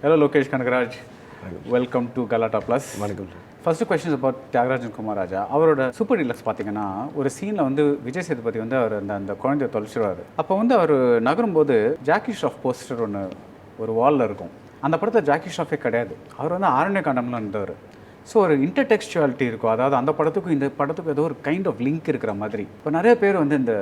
Hello, Lokesh Kanagaraj. Welcome to Galata Plus. First question is about Tyagarajan Kumaraja. அவரோட super deluxe பார்த்தீங்கன்னா ஒரு சீனில் வந்து விஜய் சேதுபதி வந்து அவர் அந்த குழந்தைய தொலைச்சிடுவார். அப்போ வந்து அவர் நகரும்போது ஜாக்கி ஷ்ராஃப் போஸ்டர் ஒரு வாலில் இருக்கும். அந்த படத்தை ஜாக்கி ஷ்ராஃபே கிடையாது, அவர் வந்து ஆரண்ய காண்டம்லாம் இருந்தவர். ஸோ ஒரு இன்டர்டெக்ஸ்டுவாலிட்டி இருக்கும், அதாவது அந்த படத்துக்கும் இந்த படத்துக்கும் ஏதோ ஒரு கைண்ட் ஆஃப் லிங்க் இருக்கிற மாதிரி. இப்போ நிறைய பேர் வந்து இந்த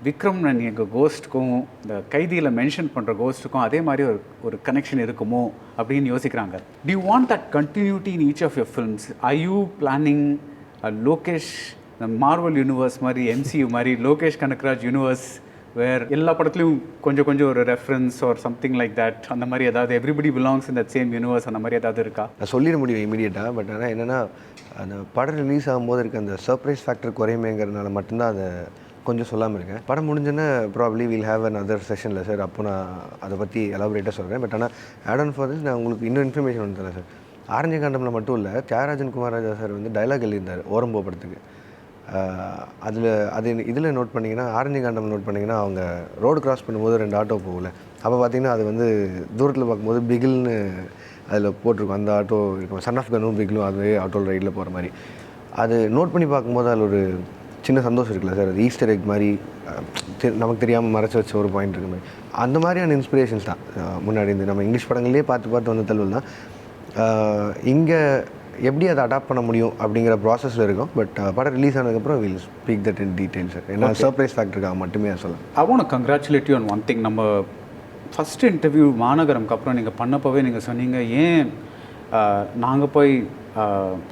விக்ரம் எங்கள் கோஸ்ட்டுக்கும் இந்த கைதியில் மென்ஷன் பண்ணுற கோஸ்ட்டுக்கும் அதே மாதிரி ஒரு கனெக்ஷன் இருக்குமோ அப்படின்னு யோசிக்கிறாங்க. Do you want that continuity in each of your films? I you planning Lokesh Marvel universe மாதிரி, எம்சியூ மாதிரி லோகேஷ் கனகராஜ் யூனிவர்ஸ் வேர் எல்லா படத்துலையும் கொஞ்சம் ஒரு reference or something like that, அந்த மாதிரி ஏதாவது everybody belongs in that same universe, அந்த மாதிரி ஏதாவது இருக்கா? நான் சொல்லிட முடியும் இமீடியட்டாக. பட் ஆனால் என்னென்னா அந்த படம் ரிலீஸ் ஆகும்போது இருக்க அந்த சர்ப்ரைஸ் ஃபேக்டர் குறையுமேங்கிறதுனால மட்டும்தான் அதை கொஞ்சம் சொல்லாமல் இருக்கேன். படம் முடிஞ்சோன்னா probably will have an other செஷனில் சார், அப்போ நான் அதை பற்றி எலாபரேட்டாக சொல்கிறேன். பட் ஆனால் ஆட் ஆன் ஃபார் திஸ் நான் உங்களுக்கு இன்னும் இன்ஃபர்மேஷன் ஒன்று தரேன் சார். ஆரஞ்ச காண்டமில் மட்டும் இல்லை, தியாகராஜன் குமாராஜா சார் வந்து டைலாக் எழுதியிருந்தார் ஓரம்போ படத்துக்கு. இதில் நோட் பண்ணிங்கன்னா, ஆரஞ்ச காண்டம் நோட் பண்ணிங்கன்னா, அவங்க ரோடு கிராஸ் பண்ணும்போது 2 ஆட்டோ போகல. அப்போ பார்த்தீங்கன்னா அது வந்து தூரத்தில் பார்க்கும்போது பிகில்னு அதில் போட்டிருக்கும். அந்த ஆட்டோ இருக்கும், சன் ஆஃப் கனும் பிகிலும் அதுவே ஆட்டோவில் ரைடில் போகிற மாதிரி. அது நோட் பண்ணி பார்க்கும்போது அதில் ஒரு சின்ன சந்தோஷம் இருக்குல்ல சார், அது ஈஸ்டர் எக் மாதிரி நமக்கு தெரியாமல் மறைச்சி வச்ச ஒரு பாயிண்ட் இருக்கு மாதிரி. அந்த மாதிரியான இன்ஸ்பிரேஷன்ஸ் தான் முன்னாடி இந்த நம்ம இங்கிலீஷ் படங்கள்லேயே பார்த்து வந்த தழுவல் தான். இங்கே எப்படி அதை அடாப்ட் பண்ண முடியும் அப்படிங்கிற ப்ராசஸில் இருக்கும். பட் படம் ரிலீஸ் ஆனதுக்கப்புறம் will speak that in detail sir. ஏன்னா சர்ப்ரைஸ் ஃபேக்டருக்காக மட்டுமே சொல்லலாம். ஐ want to congratulate you on one thing. நம்ம ஃபஸ்ட்டு இன்டர்வியூ மாநகரம்க்கு அப்புறம் நீங்கள் பண்ணப்போவே நீங்கள் சொன்னீங்க, ஏன் நாங்கள் போய்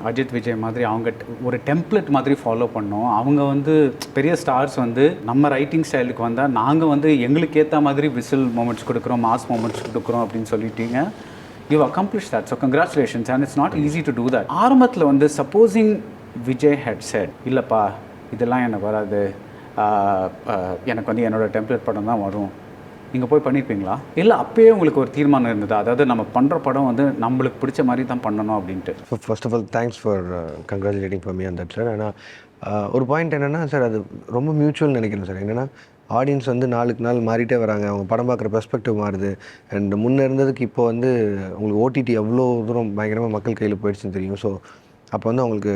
அஜித் விஜய் மாதிரி அவங்க ஒரு டெம்ப்ளேட் மாதிரி ஃபாலோ பண்ணோம், அவங்க வந்து பெரிய ஸ்டார்ஸ் வந்து நம்ம ரைட்டிங் ஸ்டைலுக்கு வந்தால் நாங்கள் வந்து எங்களுக்கு ஏற்ற மாதிரி விசில் மூமெண்ட்ஸ் கொடுக்குறோம், மாஸ் மூமெண்ட்ஸ் கொடுக்குறோம் அப்படின்னு சொல்லிட்டீங்க. You accomplish that, so congratulations. And it's not easy to do that. ஆரம்பத்தில் வந்து சப்போஸிங் விஜய் ஹெட் செட், இல்லைப்பா இதெல்லாம் எனக்கு வராது, எனக்கு வந்து என்னோடய டெம்ப்ளேட் படம் தான் வரும், நீங்கள் போய் பண்ணியிருப்பீங்களா? இல்லை அப்போயே உங்களுக்கு ஒரு தீர்மானம் இருந்தது, அதாவது நம்ம பண்ணுற படம் வந்து நம்மளுக்கு பிடிச்ச மாதிரி தான் பண்ணணும் அப்படின்ட்டு? First of all thanks for congratulating for me on that sir. ஆனால் ஒரு பாயிண்ட் என்னென்னா சார், அது ரொம்ப மியூச்சுவல் நினைக்கிறேன் சார். என்னென்னா ஆடியன்ஸ் வந்து நாளுக்கு நாள் மாறிட்டே வராங்க, அவங்க படம் பார்க்குற பெர்ஸ்பெக்டிவ் மாறுது. அண்ட் முன்னே இருந்ததுக்கு இப்போ வந்து உங்களுக்கு ஓடிடி எவ்வளோ தூரம் பயங்கரமாக மக்கள் கையில் போயிடுச்சுன்னு தெரியும். ஸோ அப்போ வந்து அவங்களுக்கு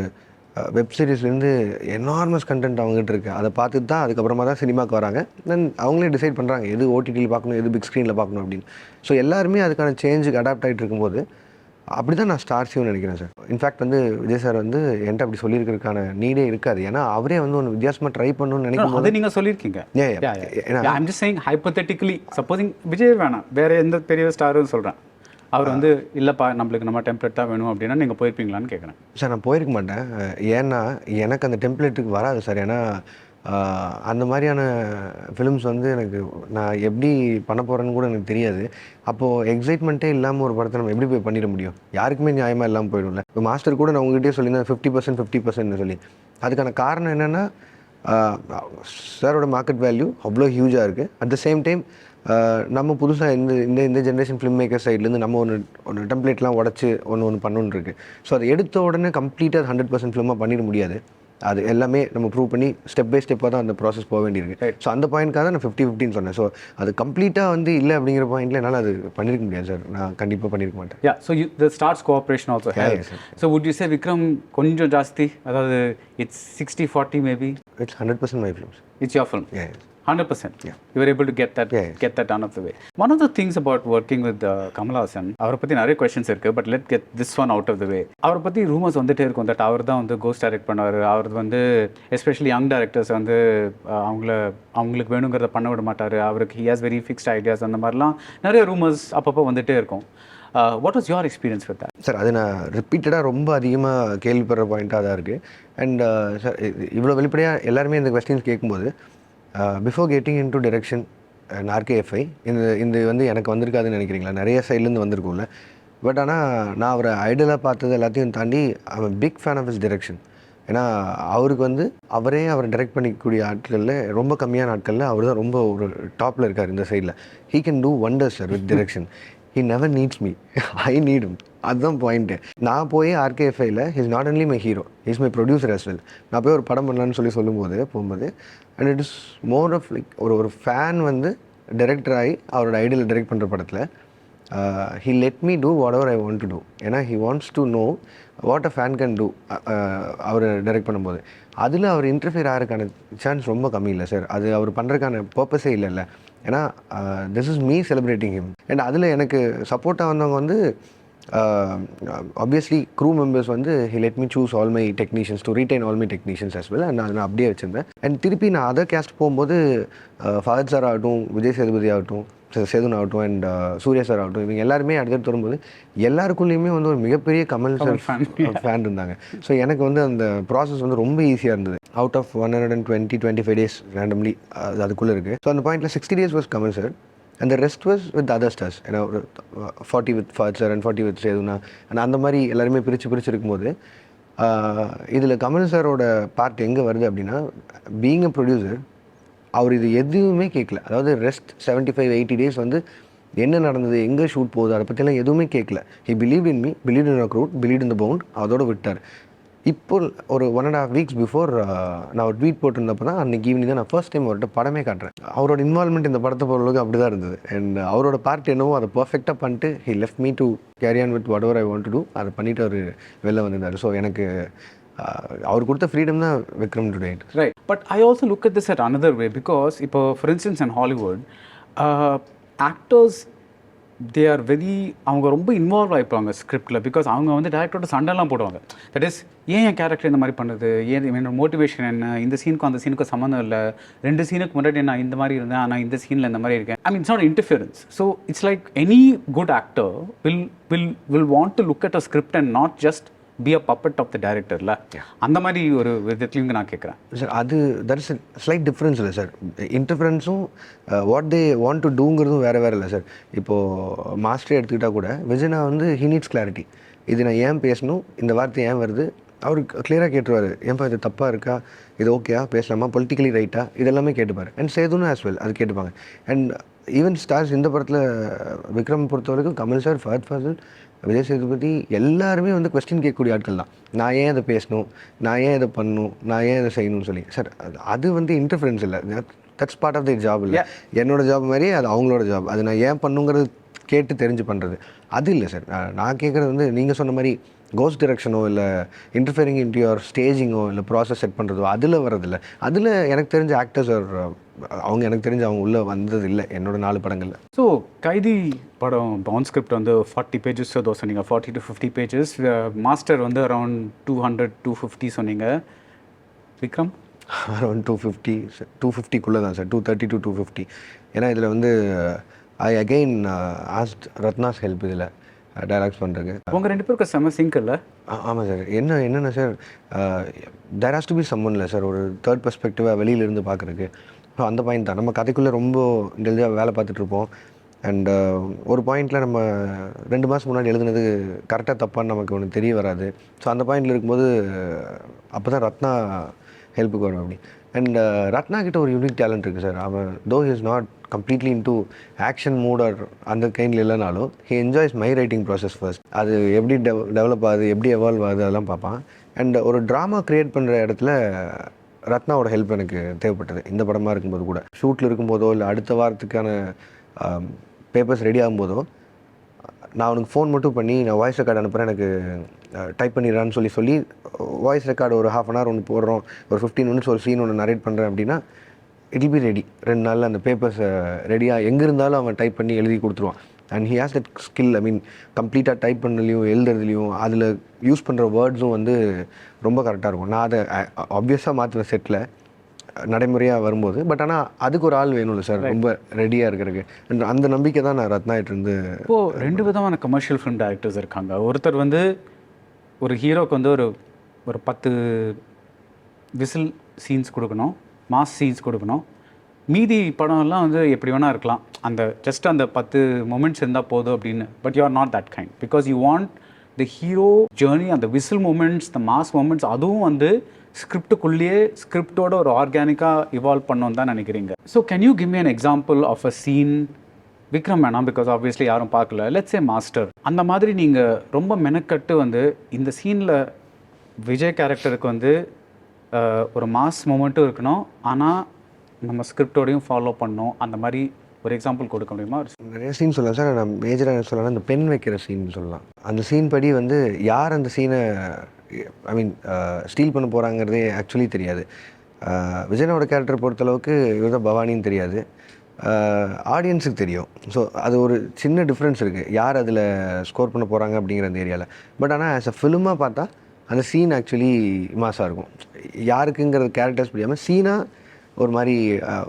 வெப் சீரிஸ்லேருந்து எனார்மஸ் கண்டென்ட் அவங்ககிட்ட இருக்குது. அதை பார்த்துட்டு தான் அதுக்கப்புறமா தான் சினிமாவுக்கு வராங்க. தென் அவங்களே டிசைட் பண்ணுறாங்க எது ஓடிடியில் பார்க்கணும், எது பிக் ஸ்க்ரீனில் பார்க்கணும் அப்படின்னு. ஸோ எல்லாருமே அதுக்கான சேஞ்சுக்கு அடாப்ட் ஆகிட்டு இருக்கும்போது அப்படி தான் நான் ஸ்டார்ஸையும் நினைக்கிறேன் சார். இன்ஃபேக்ட் வந்து விஜய் சார் வந்து என்கிட்ட அப்படி சொல்லியிருக்கிறதுக்கான நீடே இருக்காது. ஏன்னா அவரே வந்து ஒன்று வித்தியாசமாக ட்ரை பண்ணணும்னு நினைக்கும் போது நீங்கள் சொல்லியிருக்கீங்க. I'm just saying hypothetically, supposing Vijay வேணாம் வேறு எந்த பெரிய ஸ்டாரும் சொல்கிறேன், அவர் வந்து இல்லைப்பா நம்மளுக்கு நம்ம டெம்ப்ளேட் தான் வேணும் அப்படின்னா நீங்கள் போயிருப்பீங்களான்னு கேட்குறேன். சார் நான் போயிருக்க மாட்டேன். ஏன்னா எனக்கு அந்த டெம்ப்ளேட்டுக்கு வராது சார். ஏன்னா அந்த மாதிரியான ஃபிலிம்ஸ் வந்து எனக்கு நான் எப்படி பண்ண போகிறேன்னு கூட எனக்கு தெரியாது. அப்போது எக்ஸைட்மெண்ட்டே இல்லாமல் ஒரு படத்தை நம்ம எப்படி போய் பண்ணிட முடியும்? யாருக்குமே நியாயமாக இல்லாமல் போயிடும்ல. இப்போ மாஸ்டர் கூட நான் உங்கள்கிட்டயே சொல்லியிருந்தேன் 50% சொல்லி. அதுக்கான காரணம் என்னென்னா சாரோட மார்க்கெட் வேல்யூ அவ்வளோ ஹியூஜாக இருக்குது. அட் த சேம் டைம் நம்ம புதுசாக இந்த ஜென்ரேஷன் ஃபிலிம் மேக்கர் சைட்லேருந்து நம்ம ஒன்று டெம்ப்ளேட்லாம் உடச்சி ஒன்று பண்ணணுன்னு இருக்குது. ஸோ அதை எடுத்த உடனே கம்ப்ளீட்டாக 100% ஃபிலிமாக பண்ணிட முடியாது. அது எல்லாமே நம்ம ப்ரூவ் பண்ணி ஸ்டெப் பை ஸ்டெப்பாக தான் அந்த ப்ராசஸ் போக வேண்டியிருக்கு. ஸோ அந்த பாயிண்ட்காக தான் நான் 50-50 சொன்னேன். ஸோ அது கம்ப்ளீட்டாக வந்து இல்லை அப்படிங்கிற பாயிண்ட்டில் என்னால் அது பண்ணியிருக்க முடியாது சார். நான் கண்டிப்பாக பண்ணியிருக்க மாட்டேன். Yeah, so the stars cooperation also helps. So would you say Vikram கொஞ்சம் ஜாஸ்தி, அதாவது it's 60-40 maybe? It's 100% my films. It's your film. Yeah. 100%. Yeah. You were able to get that done of the way. One of the things about working with Kamal Haasan, அவரை பற்றி நிறைய questions இருக்கு, but let's get this one out of the way. அவரை பற்றி rumours வந்துட்டே இருக்கும் that அவர் தான் வந்து கோஸ்ட் டைரக்ட் பண்ணுவார், அவர் வந்து எஸ்பெஷலி யங் டைரக்டர்ஸ் வந்து அவங்களுக்கு வேணுங்கிறத பண்ண விட மாட்டார், அவருக்கு he has very fixed ideas, அந்த மாதிரிலாம் நிறைய ரூமர்ஸ் அப்பப்போ வந்துட்டே இருக்கும். What was your experience with that? Sir அது நான் ரிப்பீட்டடாக ரொம்ப அதிகமாக கேள்விப்படுற பாயிண்ட்டாக தான் இருக்குது. அண்ட் சார் இவ்வளோ வெளிப்படையாக எல்லாருமே இந்த கொஸ்டின்ஸ் கேட்கும்போது before getting in to direction and RKFI இந்த வந்து எனக்கு வந்திருக்காதுன்னு நினைக்கிறீங்களா? நிறைய சைட்லேருந்து வந்திருக்கும்ல. பட் ஆனால் நான் அவரை ஐடலாக பார்த்தது எல்லாத்தையும் தாண்டி அவன் big fan of his direction. ஏன்னா அவருக்கு வந்து அவரை டைரக்ட் பண்ணிக்கக்கூடிய ஆட்களில் ரொம்ப கம்மியான ஆட்களில் அவர் தான் ரொம்ப ஒரு டாப்பில் இருக்கார் இந்த சைடில். He can do wonders sir with direction. He never needs me. I need him. அதுதான் பாயிண்ட்டு. நான் போய் ஆர்கேஎஃப்ஐயில் he's not only my hero, he's my producer as well. நான் போய் ஒரு படம் பண்ணலான்னு போகும்போது and it is more of like ஒரு ஃபேன் வந்து டைரக்டர் ஆகி அவரோட ஐடியில் டைரக்ட் பண்ணுற படத்தில் he let me do whatever I want to do. ஏன்னா he wants to know what a fan can do. அவர் டைரக்ட் பண்ணும்போது அதில் அவர் இன்டர்ஃபியர் ஆகிறதுக்கான சான்ஸ் ரொம்ப கம்மி இல்லை சார். அது அவர் பண்ணுறதுக்கான பர்பஸே இல்லைல்ல. ஏன்னா this is me celebrating him. And அதில் எனக்கு சப்போர்ட்டாக வந்தவங்க வந்து ஆப்வியஸ்லி க்ரூ மெம்பர்ஸ் வந்து he let me choose all my technicians to retain all my technicians as well. And நான் அப்படியே வச்சுருந்தேன். அண்ட் திருப்பி நான் அதர் கேஸ்ட் போகும்போது ஃபஹத் சார் ஆகட்டும், விஜய் சேதுபதி ஆகட்டும், சேதுன் ஆகட்டும், அண்ட் சூர்யா சார் ஆகட்டும், இவங்க எல்லாருமே அடுத்தடுத்து வரும்போது எல்லாருக்குள்ளேயுமே வந்து ஒரு மிகப்பெரிய கமல் சார் ஃபேன் இருந்தாங்க. ஸோ எனக்கு வந்து அந்த ப்ராசஸ் வந்து ரொம்ப ஈஸியாக இருந்தது. அவுட் ஆஃப் 125 days ரேண்டம்லி அதுக்குள்ளே இருக்குது. ஸோ அந்த பாயிண்டில் 60 days was Kamal sir and the rest was with other stars. ஏன்னா 40 with Fahad sir and 40 with சேதுனா and அந்த மாதிரி எல்லாருமே பிரித்து இருக்கும்போது இதில் கமல் சாரோட பார்ட் எங்கே வருது அப்படின்னா, பீயிங் அ ப்ரொடியூசர் அவர் இது எதுவுமே கேட்கல. அதாவது ரெஸ்ட் 75-80 days வந்து என்ன நடந்தது, எங்கே ஷூட் போகுது, அதை பற்றிலாம் எதுவுமே கேட்கல. He believe in me, believe in a crude, believe in the pound, அதோட விட்டார். இப்போ ஒரு 1.5 weeks பிஃபோர் நான் ஒரு ட்வீட் போட்டிருந்தப்போ தான் அன்றைக்கி ஈவினிங் தான் நான் ஃபர்ஸ்ட் டைம் அவர்கிட்ட படமே காட்டுறேன். அவரோட இன்வால்மெண்ட் இந்த படத்தை பொறுத்தளவுக்கு அப்படி தான் இருந்தது. அண்ட் அவரோட பார்ட் என்னவோ அதை பர்ஃபெக்டாக பண்ணிட்டு he left me to carry on with whatever I want to do. அதை பண்ணிவிட்டு அவர் வெளில வந்திருந்தார். ஸோ எனக்கு அவர் கொடுத்த ஃப்ரீடம் தான் Vikram today. Right. But I also look at this at another way. Because இப்போ for instance in Hollywood actors they are very, அவங்க ரொம்ப இன்வால்வ் ஆகிப்பாங்க ஸ்கிரிப்டில். பிகாஸ் அவங்க வந்து டேரக்டரோட சண்டைலாம் போடுவாங்க. தட் இஸ், ஏன் என் கேரக்டர் இந்த மாதிரி பண்ணுறது, ஏன் என்னோட மோட்டிவேஷன் என்ன, இந்த சீனுக்கும் அந்த சீனுக்கும் சம்மந்தம் இல்லை, 2 சீனுக்கு முன்னாடி நான் இந்த மாதிரி இருந்தேன், ஆனால் இந்த சீனில் இந்த மாதிரி இருக்கேன். I mean it's not interference. So it's like any good actor will want to look at a script and not just be a puppet of the டேரக்டர்ல. அந்த மாதிரி ஒரு விதத்துலையும் நான் கேட்குறேன் சார். அது தட் இஸ் ஸ்லைட் டிஃப்ரென்ஸ் இல்லை sir. இன்டர்ஃபரன்ஸும் வாட் தே வாண்ட் டு டூங்கிறதும் வேறு இல்லை சார். இப்போது மாஸ்டரே எடுத்துக்கிட்டால் கூட விஜயனா வந்து ஹி நீட்ஸ் கிளாரிட்டி. இது நான் ஏன் பேசணும், இந்த வார்த்தை ஏன் வருது, அவர் கிளியராக கேட்டுருவார். ஏன்ப்பா இது தப்பாக இருக்கா, இது ஓகேயா, பேசலாமா, பொலிட்டிக்கலி ரைட்டா, இதெல்லாமே கேட்டுப்பார். அண்ட் சேதுன்னு ஆஸ் வெல் அது கேட்டுப்பாங்க. அண்ட் ஈவன் ஸ்டார்ஸ் இந்த படத்தில் விக்ரம் பொறுத்த வரைக்கும் கமல் சார், ஃபஹத் ஃபாசில், விஜய் சேதுபதி எல்லாருமே வந்து கொஸ்டின் கேட்கக்கூடிய ஆட்கள் தான். நான் ஏன் இதை பேசணும், நான் ஏன் இதை பண்ணணும், நான் ஏன் இதை செய்யணும்னு சொல்லி. சார் அது வந்து இன்டர்ஃபரன்ஸ் இல்லை, that's part of the job. இல்லை என்னோடய ஜாப் மாதிரி அது அவங்களோட ஜாப். அது நான் ஏன் பண்ணுங்கிறது கேட்டு தெரிஞ்சு பண்ணுறது அது இல்லை சார். நான் கேட்குறது வந்து நீங்கள் சொன்ன மாதிரி கோஸ்ட் டிரெக்ஷனோ இல்லை இன்டர்ஃபியரிங் இன்டு யுவர் ஸ்டேஜிங்கோ இல்லை ப்ராசஸ் செட் பண்ணுறதோ அதில் வரதில்லை. அதில் எனக்கு தெரிஞ்ச ஆக்டர்ஸ் அவங்க எனக்கு தெரிஞ்சு அவங்க உள்ளே வந்தது இல்லை என்னோட 4 படங்களில். ஸோ கைதி படம் ஆன் ஸ்கிரிப்ட் வந்து 40 pages ஏதோ சொன்னீங்க, 40 to 50 pages. மாஸ்டர் வந்து அரௌண்ட் 200-250 சொன்னீங்க. விக்ரம் அரௌண்ட் 250 தான் சார், 230 to 250. ஏன்னா இதில் வந்து ஐ அகெயின் ஆஸ்ட் ரத்னாஸ் ஹெல்ப் இதில் டைலாக்ஸ் பண்ணுறதுக்கு. உங்கள் 2 பேருக்கு செம்ம சிங்க் இல்லை? ஆமாம் சார். என்னென்ன sir, there has to be someone இல்லை சார், ஒரு தேர்ட் பெர்ஸ்பெக்டிவாக வெளியிலேருந்து பார்க்குறதுக்கு. ஸோ அந்த பாயிண்ட் தான். நம்ம கதைக்குள்ளே ரொம்ப இன்டெலிஜாக வேலை பார்த்துட்ருப்போம். அண்ட் ஒரு பாயிண்டில் நம்ம 2 மாதம் முன்னாடி எழுதுனது கரெக்டாக தப்பான்னு நமக்கு ஒன்று தெரிய வராது. ஸோ அந்த பாயிண்டில் இருக்கும்போது அப்போ தான் ரத்னா ஹெல்ப்புக்கு வரும் அப்படி. அண்ட் ரத்னா கிட்ட ஒரு யூனிக் டேலண்ட் இருக்குது சார். அவன் though is not completely into action mood R அந்த கைண்டில் இல்லைனாலும் he enjoys my writing process first. அது எப்படி டெவலப் ஆகுது, எப்படி எவால்வ் ஆகுது, அதெல்லாம் பார்ப்பான். அண்ட் ஒரு ட்ராமா க்ரியேட் பண்ணுற இடத்துல ரத்னாவோட ஹெல்ப் எனக்கு தேவைப்பட்டது. இந்த படமாக இருக்கும்போது கூட, ஷூட்டில் இருக்கும்போதோ இல்லை அடுத்த வாரத்துக்கான பேப்பர்ஸ் ரெடி ஆகும்போதோ நான் அவனுக்கு ஃபோன் மட்டும் பண்ணி நான் வாய்ஸ் ரெக்கார்டு அனுப்புகிறேன், எனக்கு டைப் பண்ணிடுறான்னு சொல்லி வாய்ஸ் ரெக்கார்டு ஒரு 1/2 hour ஒன்று போடுறோம், ஒரு 15 minutes ஒரு சீன் ஒன்று நரேட் பண்ணுறேன் அப்படின்னா இட் பி ரெடி. 2 நாளில் அந்த பேப்பர்ஸை ரெடியாக எங்கே இருந்தாலும் அவன் டைப் பண்ணி எழுதி கொடுத்துருவான். And he has that skill. I mean கம்ப்ளீட்டாக டைப் பண்ணலையும் எழுதுறதுலையும் அதில் யூஸ் பண்ணுற வேர்ட்ஸும் வந்து ரொம்ப கரெக்டாக இருக்கும். நான் அதை ஆப்வியஸாக மாற்றுவேன் செட்டில் நடைமுறையாக வரும்போது. பட் ஆனால் அதுக்கு ஒரு ஆள் வேணும்ல சார், ரொம்ப ரெடியாக இருக்கிறதுக்கு. அந்த நம்பிக்கை தான் நான் ரத்னாயிட்டிருந்து. இப்போது 2 விதமான கமர்ஷியல் ஃபிலிம் டைரக்டர்ஸ் இருக்காங்க. ஒருத்தர் வந்து ஒரு ஹீரோக்கு வந்து ஒரு 10 விசில் சீன்ஸ் கொடுக்கணும், மாஸ் சீன்ஸ் கொடுக்கணும். மீதி படம்லாம் வந்து எப்படி வேணால் இருக்கலாம், அந்த ஜஸ்ட் அந்த 10 மொமெண்ட்ஸ் இருந்தால் போதும் அப்படின்னு. But you are not that kind. Because you want the hero journey, அந்த whistle moments, the mass moments, அதுவும் வந்து ஸ்கிரிப்டுக்குள்ளேயே ஸ்கிரிப்டோட ஒரு ஆர்கானிக்காக இவால்வ் பண்ணோன்னு தான் நினைக்கிறீங்க. So can you give me an example of a scene? Vikram வேணாம், பிகாஸ் ஆப்வியஸ்லி யாரும் பார்க்கல. Let's a Master. அந்த மாதிரி நீங்கள் ரொம்ப மெனக்கட்டு வந்து இந்த சீனில் விஜய் கேரக்டருக்கு வந்து ஒரு மாஸ் மூமெண்ட்டும் இருக்கணும், ஆனால் நம்ம ஸ்கிரிப்டோடையும் ஃபாலோ பண்ணோம், அந்த மாதிரி ஒரு எக்ஸாம்பிள் கொடுக்க முடியுமா? நிறைய சீன் சொல்லலாம் சார். நான் மேஜராக சொல்லலாம், இந்த பென் வைக்கிற சீன் சொல்லலாம். அந்த சீன் படி வந்து யார் அந்த சீனை ஐ மீன் ஸ்டீல் பண்ண போகிறாங்கிறதே ஆக்சுவலி தெரியாது. விஜயனோட கேரக்டர் பொறுத்தளவுக்கு இவர் தான் பவானின்னு தெரியாது, ஆடியன்ஸுக்கு தெரியும். ஸோ அது ஒரு சின்ன டிஃப்ரென்ஸ் இருக்குது யார் அதில் ஸ்கோர் பண்ண போகிறாங்க அப்படிங்கிற அந்த ஏரியாவில். பட் ஆனால் ஆஸ் அ ஃபிலிமாக பார்த்தா அந்த சீன் ஆக்சுவலி மாஸாக இருக்கும். யாருக்குங்கிறது கேரக்டர்ஸ் புரியாமல் சீனாக ஒரு மாதிரி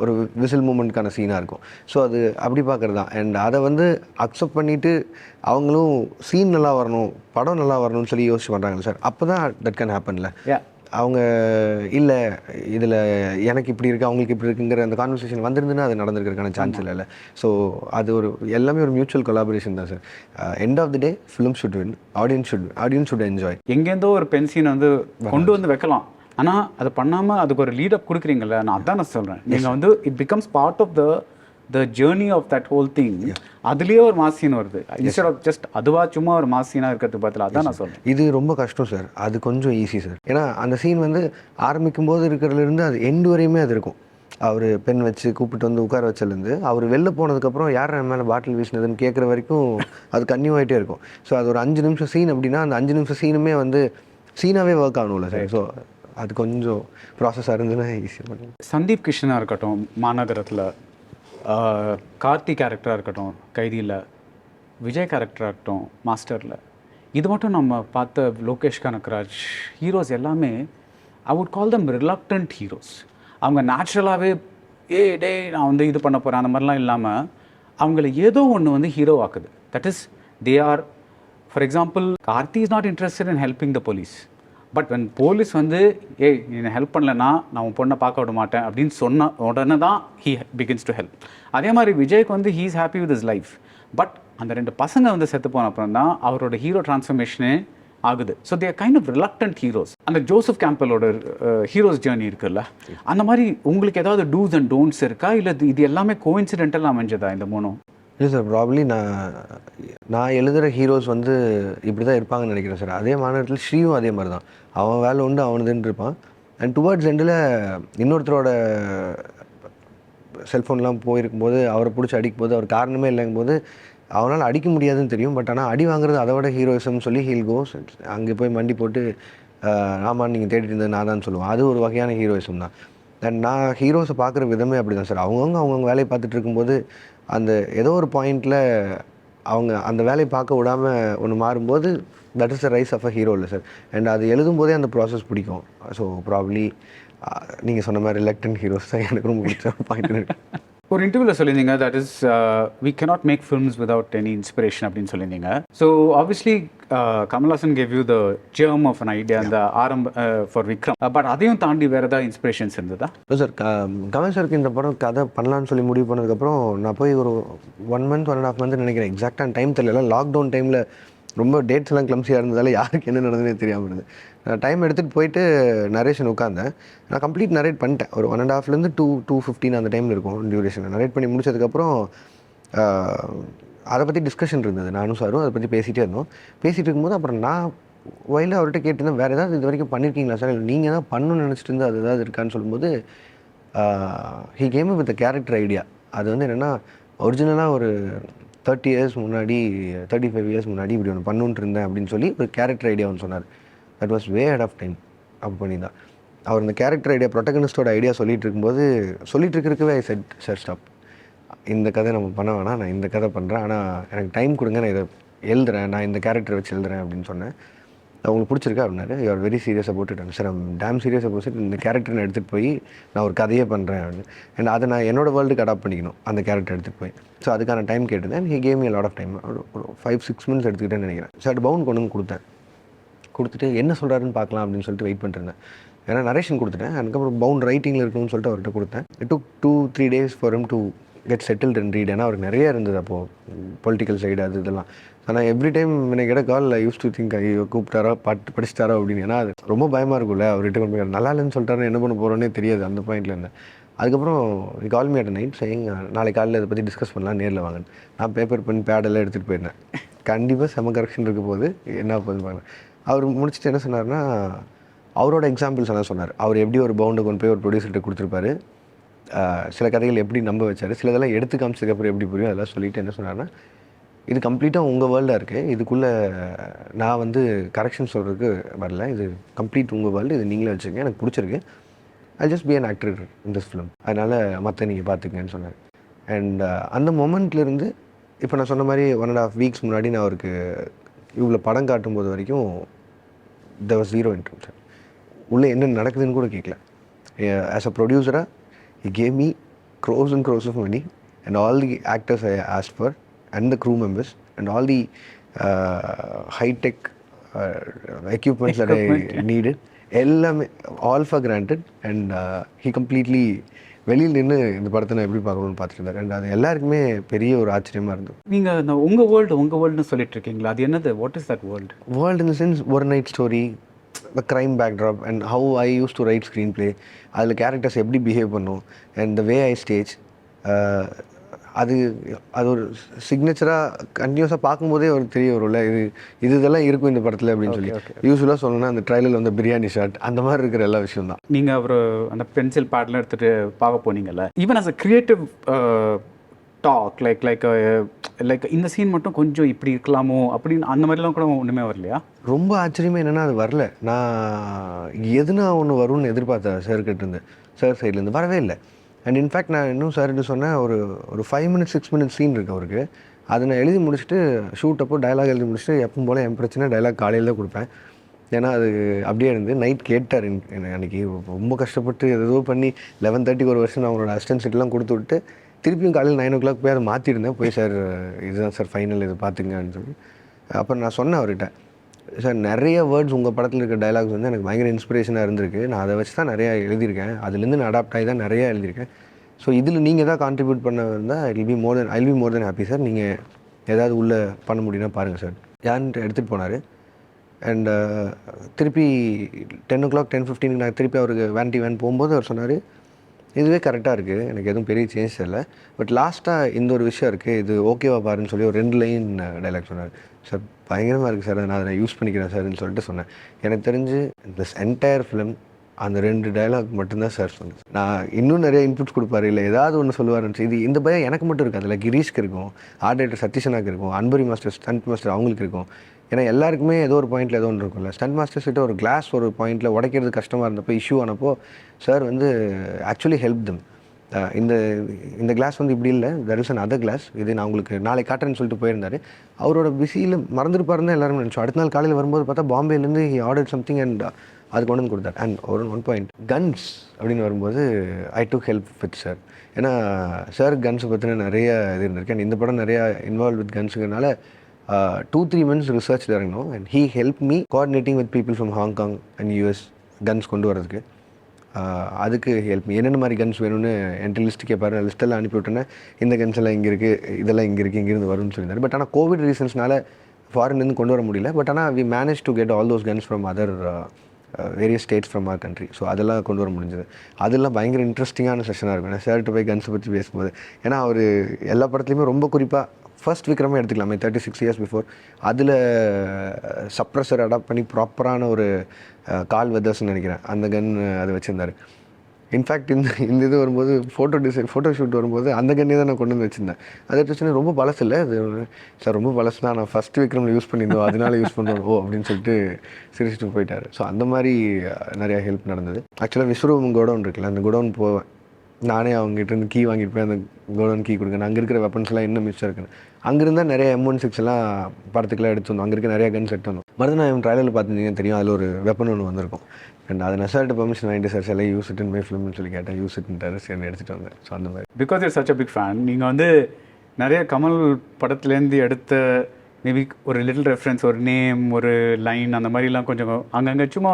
ஒரு விசில் மூமெண்ட்கான சீனாக இருக்கும். ஸோ அது அப்படி பார்க்குறது தான். அண்ட் அதை வந்து அக்செப்ட் பண்ணிவிட்டு அவங்களும் சீன் நல்லா வரணும், படம் நல்லா வரணும்னு சொல்லி யோசிச்சு பண்ணுறாங்க சார். அப்போ தான் தட் கேன் ஹேப்பன்ல. அவங்க இல்லை இதில் எனக்கு இப்படி இருக்குது அவங்களுக்கு இப்படி இருக்குங்கிற அந்த கான்வர்சேஷன் வந்திருந்துன்னா அது நடந்திருக்கிறதுக்கான சான்ஸ் இல்லை. ஸோ அது ஒரு எல்லாமே ஒரு மியூச்சுவல் கொலாபரேஷன் தான் sir. End of the day film should win, audience should enjoy. எங்கேருந்தோ ஒரு பென் சீன் வந்து கொண்டு வந்து வைக்கலாம், ஆனால் அதை பண்ணாமல் அதுக்கு ஒரு லீடப் கொடுக்குறீங்கல்ல, நான் அதான் நான் சொல்கிறேன். நீங்கள் வந்து it becomes part of the journey of that whole thing. அதுலேயே ஒரு மாஸ் சீன் வருது இன்ஸ்டெட் ஆஃப் ஜஸ்ட் அதுவா சும்மா ஒரு மாஸ் சீனாக இருக்கிறது பதில். அதான் நான் சொல்கிறேன். இது ரொம்ப கஷ்டம் சார், அது கொஞ்சம் ஈஸி சார். ஏன்னா அந்த சீன் வந்து ஆரம்பிக்கும் போது இருக்கிறதுலேருந்து அது எண்டு வரையுமே அது இருக்கும். அவர் பென் வச்சு கூப்பிட்டு வந்து உட்கார வச்சலேருந்து அவர் வெளில போனதுக்கப்புறம் யார் என் மேலே பாட்டில் வீசினதுன்னு கேட்குற வரைக்கும் அது கன்னியூ ஆகிட்டே இருக்கும். ஸோ அது ஒரு 5 நிமிஷம் சீன் அப்படின்னா அந்த 5 நிமிஷம் சீனுமே வந்து சீனாகவே ஒர்க் ஆகணும்ல சார். ஸோ அது கொஞ்சம் ப்ராசஸாக இருந்துன்னா ஈஸியாக பண்ணுங்க. சந்தீப் கிருஷ்ணனாக இருக்கட்டும் மாநகரத்தில், கார்த்தி கேரக்டராக இருக்கட்டும் கைதியில், விஜய் கேரக்டராக இருக்கட்டும் மாஸ்டரில், இது மட்டும் நம்ம பார்த்த லோகேஷ் கனகராஜ் ஹீரோஸ் எல்லாமே I would call them reluctant heroes. அவங்க நேச்சுரலாகவே டே நான் வந்து இது பண்ண போகிறேன் அந்த மாதிரிலாம் இல்லாமல் அவங்கள ஏதோ ஒன்று வந்து ஹீரோ ஆக்குது. That is they are, for example Karthi is not interested in helping the police. But when police வந்து நீ ஹெல்ப் பண்ணலன்னா நான் உன் பொண்ணை பார்க்க விட மாட்டேன் அப்படின்னு சொன்ன உடனே தான் ஹீ பிகின்ஸ் டு ஹெல்ப். அதே மாதிரி விஜய்க்கு வந்து he is happy with is life. But அந்த 2 பசங்க வந்து செத்து போன அப்புறம் தான் அவரோட ஹீரோ டிரான்ஸ்ஃபர்மேஷனே ஆகுது. So they are kind of reluctant heroes. அந்த ஜோசப் கேம்பலோட ஹீரோஸ் ஜேர்னி இருக்குல்ல, அந்த மாதிரி உங்களுக்கு ஏதாவது டூஸ் அண்ட் டோன்ட்ஸ் இருக்கா, இல்லை இது எல்லாமே கோஇன்சிடென்டல் அமைஞ்சதா இந்த 3? இல்லை சார், ப்ராப்ளி நான் எழுதுகிற ஹீரோஸ் வந்து இப்படி தான் இருப்பாங்கன்னு நினைக்கிறேன் சார். அதே மாநிலத்தில் ஸ்ரீயும் அதே மாதிரி தான். அவன் வேலை உண்டு அவனுதுன்னு இருப்பான். அண்ட் டுவர்ட்ஸ் எண்டில் இன்னொருத்தரோட செல்ஃபோன்லாம் போயிருக்கும்போது அவரை பிடிச்சி அடிக்கும் போது அவர் காரணமே இல்லைங்கும்போது அவனால் அடிக்க முடியாதுன்னு தெரியும். பட் ஆனால் அடி வாங்குறது அதை விட ஹீரோயிசம்னு சொல்லி ஹீல் கோஸ் அங்கே போய் மண்டி போட்டு ஆமாம் நீங்கள் தேடிட்டு இருந்தது நான் தான் சொல்லுவேன். அது ஒரு வகையான ஹீரோயிசம் தான். அண்ட் நான் ஹீரோஸை பார்க்குற விதமே அப்படி தான் சார். அவங்கவுங்க வேலையை பார்த்துட்டு இருக்கும்போது அந்த ஏதோ ஒரு பாயிண்டில் அவங்க அந்த வேலையை பார்க்க விடாமல் ஒன்று மாறும்போது that is the rise of a hero இல்லை சார். அண்ட் அது எழுதும்போதே அந்த ப்ராசஸ் பிடிக்கும். ஸோ ப்ராப்ளி நீங்கள் சொன்ன மாதிரி ரிலக்டன்ட் ஹீரோஸ் தான் எனக்கு ரொம்ப பிடிச்ச பாயிண்ட் இருக்கு. ஒரு இன்டர்வியூவில் சொல்லியிருந்தீங்க that is we cannot make films without any inspiration அப்படின்னு சொல்லியிருந்தீங்க. So obviously Kamal Haasan gave you the germ of an idea அந்த ஆரம்ப ஃபார் விக்ரம். பட் அதையும் தாண்டி வேறு ஏதாவது இன்ஸ்பிரேஷன்ஸ் இருந்ததா? இல்லை சார், கமல் சாருக்கு இந்த படம் கதை பண்ணலான்னு சொல்லி முடிவு பண்ணதுக்கப்புறம் நான் போய் ஒரு 1 month 1.5 month நினைக்கிறேன், எக்ஸாக்டாக டைம் தெரியல. லாக்டவுன் டைமில் ரொம்ப டேட்ஸ் எல்லாம் கிளம்சியாக இருந்ததால் யாருக்கு என்ன நடந்ததுன்னே தெரியாமல் இருந்தது. நான் டைம் எடுத்துகிட்டு போயிட்டு நரேஷன் உட்காந்தேன். நான் கம்ப்ளீட் நரேட் பண்ணிட்டேன். ஒரு 1.5 to 2:15 அந்த டைமில் இருக்கும் டியூரேஷன். நரேட் பண்ணி முடிச்சதுக்கப்புறம் அதை பற்றி டிஸ்கஷன் இருந்தது. நானும் சாரும் அதை பற்றி பேசிகிட்டே இருந்தோம். பேசிகிட்டு இருக்கும்போது அப்புறம் நான் வயலில் அவர்கிட்ட கேட்டிருந்தேன், வேறு ஏதாவது இது வரைக்கும் பண்ணியிருக்கீங்களா சார், இல்லை நீங்கள் தான் பண்ணணும்னு நினச்சிட்டு இருந்து அது ஏதாவது இருக்கான்னு சொல்லும்போது he came with character idea. அது வந்து என்னென்னா ஒரிஜினலாக ஒரு 30 years முன்னாடி 35 years முன்னாடி இப்படி ஒன்று பண்ணுன்ட்டு இருந்தேன் அப்படின்னு சொல்லி ஒரு கேரக்டர் ஐடியா ஒன்று சொன்னார். That was way head of time. அப்போ பண்ணி தான் அவர் இந்த கேரக்டர் ஐடியா ப்ரொட்டகனிஸ்டோட ஐடியா சொல்லிட்டு இருக்கும்போது சொல்லிட்டு இருக்கிறதுக்கவே ஐ செட் சார் ஸ்டாப், இந்த கதை நம்ம பண்ண வேணாம், நான் இந்த கதை பண்ணுறேன், ஆனால் எனக்கு டைம் கொடுங்க, நான் இதை எழுதுறேன், நான் இந்த கேரக்டர் வச்சு எழுதுறேன் அப்படின்னு சொன்னேன். அவங்களுக்கு பிடிச்சிருக்கா அப்படின்னாரு. யூ ஆர் வெரி சீரியஸாக போட்டுட்டேன் சார், டேம் சீரியஸாக போட்டு இந்த கேரக்டர் நான் எடுத்துகிட்டு போய் நான் ஒரு கதையே பண்ணுறேன் அப்படின்னு. அண்ட் அதை நான் என்னோட வேர்ல்டுக்கு அடாப்ட் பண்ணிக்கணும் அந்த கேரக்டர் எடுத்துகிட்டு போய். ஸோ அதுக்கான டைம் கேட்டிருந்தேன். He came me lot of time. ஒரு 5-6 months எடுத்துக்கிட்டேன்னு நினைக்கிறேன். சார் பவுன் கொண்டு வந்து கொடுத்துட்டு என்ன சொல்கிறாருன்னு பார்க்கலாம் அப்படின்னு சொல்லிட்டு வெயிட் பண்ணிருந்தேன். ஏன்னா நரேஷன் கொடுத்துட்டேன். அதுக்கப்புறம் பவுன் ரைட்டிங்கில் இருக்கணும்னு சொல்லிட்டு அவர்கிட்ட கொடுத்தேன். It took 2-3 days for him to get settled and read. ஏன்னா அவருக்கு நிறைய இருந்தது அப்போது பொலிட்டிக்கல் சைடு அது இதெல்லாம். ஆனால் எவ்ரி டைம் எனக்கு கிட்ட கால் ஐ யூஸ் டு திங்க் ஐயோ கூப்பிட்டாரோ படிச்சிட்டாரோ அப்படின்னு. ஏன்னா அது ரொம்ப பயமாக இருக்கும்ல, அவர்கிட்ட கொண்டு போய் நல்லா இல்லைன்னு சொல்லிட்டாரு, என்ன பண்ண போகிறோன்னே தெரியாது அந்த பாயிண்டில் இருந்தேன். அதுக்கப்புறம் call me at night saying நாளைக்கு காலையில் இதை பற்றி டிஸ்கஸ் பண்ணலாம், நேரில் வாங்கன்னு. நான் பேப்பர் பென் பேடெல்லாம் எடுத்துகிட்டு போயிருந்தேன். கண்டிப்பாக செம கரெக்ஷன் இருக்க போது என்ன போகுதுன்னு பார்க்குறேன். அவர் முடிச்சுட்டு என்ன சொன்னார்னா அவரோட எக்ஸாம்பிள்ஸ் எல்லாம் சொன்னார். அவர் எப்படி ஒரு பவுண்டை கொண்டு போய் ஒரு ப்ரொடியூசர்கிட்ட கொடுத்துருப்பாரு, சில கதைகள் எப்படி நம்ப வச்சார், சிலதெல்லாம் எடுத்து காமிச்சதுக்கப்புறம் எப்படி புரியும் அதெல்லாம் சொல்லிவிட்டு என்ன சொன்னார்னா, இது கம்ப்ளீட்டாக உங்கள் வேர்ல்டாக இருக்குது, இதுக்குள்ளே நான் வந்து கரெக்ஷன் சொல்கிறதுக்கு வரல, இது கம்ப்ளீட் உங்கள் வேர்ல்டு, இது நீங்களே வச்சுக்கங்க, எனக்கு பிடிச்சிருக்கு, I just be an actor in this film, அதனால் மற்ற நீங்கள் பார்த்துக்கங்கன்னு சொன்னார். அண்ட் அந்த மொமெண்ட்லேருந்து இப்போ நான் சொன்ன மாதிரி 1.5 வீக்ஸ் முன்னாடி நான் அவருக்கு இவ்வளோ படம் காட்டும்போது வரைக்கும் there was zero interest. உள்ளே என்ன நடக்குதுன்னு கூட கேட்கல. ஆஸ் அ ப்ரொடியூசராக he gave me crores and crores of money and all the actors I asked for and the crew members and all the high-tech equipments that I needed, எல்லாமே all for granted, and he completely வெளியில் நின்று இந்த படத்தை நான் எப்படி பார்க்கணும்னு பார்த்துட்டு இருந்தார். அண்ட் அது எல்லாருக்குமே பெரிய ஒரு ஆச்சரியமாக இருந்தது. நீங்கள் அந்த உங்கள் வேர்ல்டுன்னு சொல்லிட்டு இருக்கீங்களா, அது என்னது? What is that world? World in the sense ஒரு night story, the crime backdrop and how I use to write screenplay, அதில் கேரக்டர்ஸ் எப்படி பிஹேவ் பண்ணும் and the way I stage, அது ஒரு சிக்னேச்சராக கண்டினியூஸாக பார்க்கும்போதே ஒரு தெரிய வரும்ல, இதெல்லாம் இருக்கும் இந்த படத்தில் அப்படின்னு சொல்லி. யூஸ்வலாக சொல்லணும்னா அந்த ட்ரைலரில் வந்து பிரியாணி ஷாட் அந்த மாதிரி இருக்கிற எல்லா விஷயம் தான். நீங்கள் அவர் அந்த பென்சில் பேட்லாம் எடுத்துகிட்டு பார்க்க போனீங்கல்ல, even as a creative talk like இந்த சீன் மட்டும் கொஞ்சம் இப்படி இருக்கலாமோ அப்படின்னு அந்த மாதிரிலாம் கூட ஒன்றுமே வரலையா? ரொம்ப ஆச்சரியமாக என்னென்னா அது வரல. நான் எதுனா ஒன்று வரும்னு எதிர்பார்த்தேன் சார்கிட்ட இருந்து, சார் சைட்லேருந்து வரவே இல்லை. அண்ட் இன்ஃபேக்ட் நான் இன்னும் சார்கிட்ட சொன்னேன், ஒரு 5 minutes 6 minutes சீன் இருக்குது அவருக்கு, அதை நான் எழுதி முடிச்சுட்டு ஷூட் அப்போ டைலாக் எழுதி முடிச்சுட்டு எப்பவும் போல் என் பிரச்சனை டைலாக் காலையில் தான் கொடுப்பேன். ஏன்னா அது அப்படியே இருந்து நைட் கேட்டார் அன்றைக்கி ரொம்ப கஷ்டப்பட்டு ஏதோ பண்ணி 11:30 ஒரு வருஷம் நான் அவங்களோட அசிஸ்டன்ட்லாம் கொடுத்து விட்டு திருப்பியும் காலையில் 9 o'clock போய் அதை மாற்றிருந்தேன். போய் சார் இதுதான் சார் ஃபைனல், இது பார்த்துங்கன்னு சொல்லி அப்புறம் நான் சொன்னேன் அவர்கிட்ட, சார் நிறைய வேர்ட்ஸ் உங்கள் படத்தில் இருக்க டைலாக்ஸ் வந்து எனக்கு பயங்கர இன்ஸ்பிரேஷனாக இருந்திருக்கு, நான் அதை வச்சு தான் நிறையா எழுதியிருக்கேன், அதுலேருந்து நான் அடாப்ட் ஆகி தான் நிறையா எழுதியிருக்கேன். ஸோ இதில் நீங்கள் தான் கான்ட்ரிபியூட் பண்ண இருந்தால் I will be more then happy sir, நீங்கள் ஏதாவது உள்ளே பண்ண முடியும்னா பாருங்கள் சார் யான்ட்டு எடுத்துகிட்டு போனார். அண்ட் திருப்பி 10 o'clock 10:15 நான் திருப்பி அவருக்கு வேன் போகும்போது அவர் சொன்னார், இதுவே கரெக்டாக இருக்குது, எனக்கு எதுவும் பெரிய சேஞ்ச் இல்லை, பட் லாஸ்ட்டாக இந்த ஒரு விஷயம் இருக்குது, இது ஓகேவா பாருன்னு சொல்லி ஒரு 2 லைன் டைலாக் சொன்னார். சார் பயங்கரமாக இருக்குது சார், நான் அதை யூஸ் பண்ணிக்கிறேன் சார்ன்னு சொல்லிட்டு சொன்னேன். எனக்கு தெரிஞ்சு திஸ் என்டையர் ஃபிலிம் அந்த 2 டைலாக் மட்டும்தான் சார் சொன்னேன். நான் இன்னும் நிறைய இன்புட்ஸ் கொடுப்பாரு, இல்லை ஏதாவது ஒன்று சொல்லுவாருன்னு இது இந்த பயம் எனக்கு மட்டும் இருக்காது, அதில் கிரீஷ்க்கு இருக்கும், ஆர்ட் டைரக்டர் சதீஷனாக்கு இருக்கும், அன்பரி மாஸ்டர் ஸ்டண்ட் மாஸ்டர் அவங்களுக்கு இருக்கும். ஏன்னா எல்லாருக்குமே ஏதோ ஒரு பாயிண்டில் ஏதோ ஒன்று இருக்கும்ல. ஸ்டண்ட் மாஸ்டர்ஸ் கிட்ட ஒரு கிளாஸ் ஒரு பாயிண்டில் உடைக்கிறது கஷ்டமாக இருந்தப்போ இஷ்யூ ஆனப்போ சார் வந்து ஆக்சுவலி ஹெல்ப் தம். இந்த கிளாஸ் வந்து இப்படி இல்லை, that is another class, இது நான் உங்களுக்கு நாளைக்கு காட்டுறேன்னு சொல்லிட்டு போயிருந்தார். அவரோட பிஸியில் மறந்துருப்பாருன்னு தான் எல்லாரும் நினச்சோம். அடுத்த நாள் காலையில் வரும்போது பார்த்தா பாம்பேலேருந்து ஹி ஆர்டர் சம்திங் அண்ட் அது கொண்டு வந்து கொடுத்தார். அண்ட் ஒன் பாயிண்ட் கன்ஸ் அப்படின்னு வரும்போது I took help with sir. ஏன்னா சார் கன்ஸை பற்றின நிறைய இது இருந்திருக்கு. அண்ட் இந்த படம் நிறையா இன்வால்வ் வித் கன்ஸுங்கிறனால 2-3 months ரிசர்ச் இறங்கணும். And he help me coordinating with people from Hong Kong and US guns கொண்டு வரதுக்கு. அதுக்கு ஹெல்ப் மீ. என்னென்ன மாதிரி கன்ஸ் வேணும்னு என்கிட்ட லிஸ்ட்டு கேட்பாரு. லிஸ்ட்டெல்லாம் அனுப்பி விட்டோன்னே இந்த கன்ஸ் எல்லாம் இங்கே இருக்குது, இதெல்லாம் இங்கே இருக்குது, இங்கேருந்து வரும்னு சொல்லியிருந்தார். பட் ஆனால் கோவிட் ரீசன்ஸ்னால ஃபாரின்லேருந்து கொண்டு வர முடியல. பட் ஆனால் we manage to get all those guns from other various states from our country. So அதெல்லாம் கொண்டு வர முடிஞ்சது. அதெல்லாம் பயங்கர இன்ட்ரெஸ்டிங்கான செஷனாக இருக்கும். ஏன்னா சார்கிட்ட போய் கன்ஸை பற்றி பேசும்போது, ஏன்னா அவர் எல்லா படத்துலையுமே ரொம்ப குறிப்பாக ஃபர்ஸ்ட் விக்ரமே எடுத்துக்கலாமே 36 years பிஃபோர், அதில் சப்ரஸர் அடாப்ட் பண்ணி ப்ராப்பரான ஒரு கால் வெதர்ஸ்ன்னு நினைக்கிறேன் அந்த கன் அதை வச்சுருந்தார். இன்ஃபேக்ட் இந்த இது வரும்போது ஃபோட்டோ ஷூட் வரும்போது அந்த கன்னே தான் நான் கொண்டு வந்து வச்சுருந்தேன். அதை வச்சுன்னா ரொம்ப பழசு இல்லை அது சார், ரொம்ப பழசு தான், நான் ஃபஸ்ட் விக்ரமில் யூஸ் பண்ணியிருந்தோம் அதனால யூஸ் பண்ணுறோம் ஓ அப்படின்னு சொல்லிட்டு சிரிச்சுட்டு போயிட்டார். ஸோ அந்த மாதிரி நிறையா ஹெல்ப் நடந்தது. ஆக்சுவலாக விஸ்வரூபம் கோடவுன் இருக்குல்ல, அந்த கோடவுன் போவேன் நானே, அவங்ககிட்ட கீ வாங்கிட்டு போய் அந்த கோடவுன் கீ கொடுங்க, அங்கே இருக்கிற வெப்பன்ஸ்லாம் இன்னும் மிஸ் இருக்குன்னு. அங்கேருந்தால் நிறைய M16 எல்லாம் படத்துக்குலாம் எடுத்து வந்தோம். அங்கே இருக்க நிறையா கன்ஸ் எடுத்து வந்தோம். மறுநாள் ட்ரைலரில் பார்த்துருந்தீங்கன்னா தெரியும், அதில் ஒரு வெப்பன் ஒன்று வந்திருக்கும். அண்ட் அதை நெசார்ட்டு பெர்மிஷன் வாங்கிட்டு சார் எல்லாம் யூஸ் இட் இன் மை ஃபிலிம்னு சொல்லி கேட்டேன். யூஸ் இட்ன்ட்டாரு, சரி எடுத்துகிட்டு வந்தேன். ஸோ அந்த மாதிரி because it's such a big fan. நீங்கள் வந்து நிறைய கமல் படத்துலேருந்து எடுத்த மேபி ஒரு லிட்டில் ரெஃபரன்ஸ், ஒரு நேம், ஒரு லைன், அந்த மாதிரிலாம் கொஞ்சம் அங்கங்கே சும்மா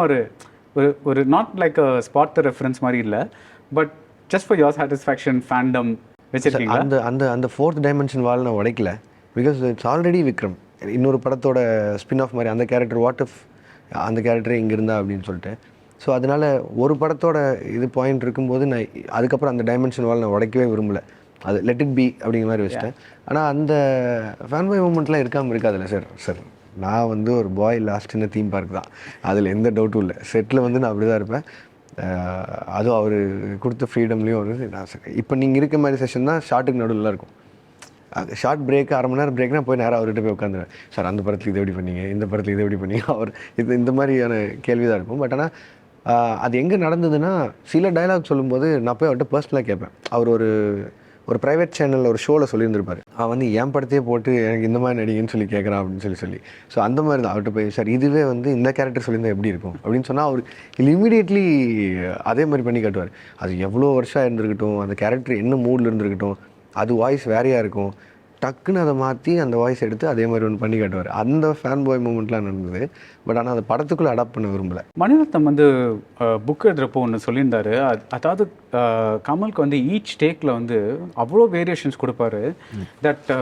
ஒரு not like a spot the reference மாதிரி இல்லை, but just for your satisfaction fandom வச்சுருக்கீங்க. அந்த 4th dimension வால் நான் உடைக்கல. Because it's already Vikram. இன்னொரு படத்தோட ஸ்பின் ஆஃப் மாதிரி அந்த கேரக்டர் வாட் இஃப் அந்த கேரக்டரே இங்கே இருந்தா அப்படின்னு சொல்லிட்டு. ஸோ அதனால் ஒரு படத்தோட இது பாயிண்ட் இருக்கும்போது நான் அதுக்கப்புறம் அந்த டைமென்ஷன் வால் நான் உடைக்கவே விரும்பலை. அது லெட் இட் பி அப்படிங்கிற மாதிரி வச்சுட்டேன். ஆனால் அந்த ஃபேன் பாய் மூமெண்ட்லாம் இருக்காமல் இருக்காதுல்ல சார். நான் வந்து ஒரு பாய் லாஸ்ட் இந்த தீம் பார்க் தான், அதில் எந்த டவுட்டும் இல்லை. செட்டில் வந்து நான் அப்படி தான் இருப்பேன். அதுவும் அவர் கொடுத்த ஃப்ரீடம்லேயும் ஒரு நான் இப்போ நீங்கள் இருக்க மாதிரி செஷன் தான் ஷார்ட்டுக்கு நடுவில் இருக்கும். ஷார்ட் பிரேக், அரை மணி நேரம் பிரேக்னா போய் நேராக அவர்கிட்ட போய் உட்காந்துருவேன். சார் அந்த படத்துக்கு இது எப்படி பண்ணீங்க, இந்த படத்துக்கு இது எப்படி பண்ணீங்க, அவர் இந்த மாதிரியான கேள்வி தான் இருக்கும். பட் ஆனால் அது எங்கே நடந்ததுன்னா, சில டைலாக் சொல்லும்போது நான் போய் அவர்கிட்ட பர்சனலாக கேட்பேன். அவர் ஒரு ப்ரைவேட் சேனலில் ஒரு ஷோவில் சொல்லியிருந்திருப்பார். அவன் வந்து என் படத்தையே போட்டு எனக்கு இந்த மாதிரி நடிகன்னு சொல்லி கேட்குறான் அப்படின்னு சொல்லி. ஸோ அந்த மாதிரி தான் அவர்கிட்ட போய், சார் இதுவே வந்து இந்த கேரக்டர் சொல்லியிருந்தால் எப்படி இருக்கும் அப்படின்னு சொன்னால் அவர் இமீடியட்லி அதே மாதிரி பண்ணி காட்டுவார். அது எவ்வளோ வருஷம் இருந்திருக்கட்டும், அந்த கேரக்டர் என்ன மூடில் இருந்திருக்கட்டும், அது வாய்ஸ் வேறையாக இருக்கும், டக்குன்னு அதை மாற்றி அந்த வாய்ஸ் எடுத்து அதே மாதிரி ஒன்று பண்ணி காட்டுவார். அந்த ஃபேன் பாய் மூமெண்ட்லாம் நடந்தது. பட் ஆனால் அதை படத்துக்குள்ளே அடாப்ட் பண்ண விரும்பலை. மணிரத்னம் வந்து புக் எழுதுகிறப்போ ஒன்று சொல்லியிருந்தாரு. அதாவது கமலுக்கு வந்து ஈச் டேக்கில் வந்து அவ்வளோ வேரியேஷன்ஸ் கொடுப்பாரு. தட்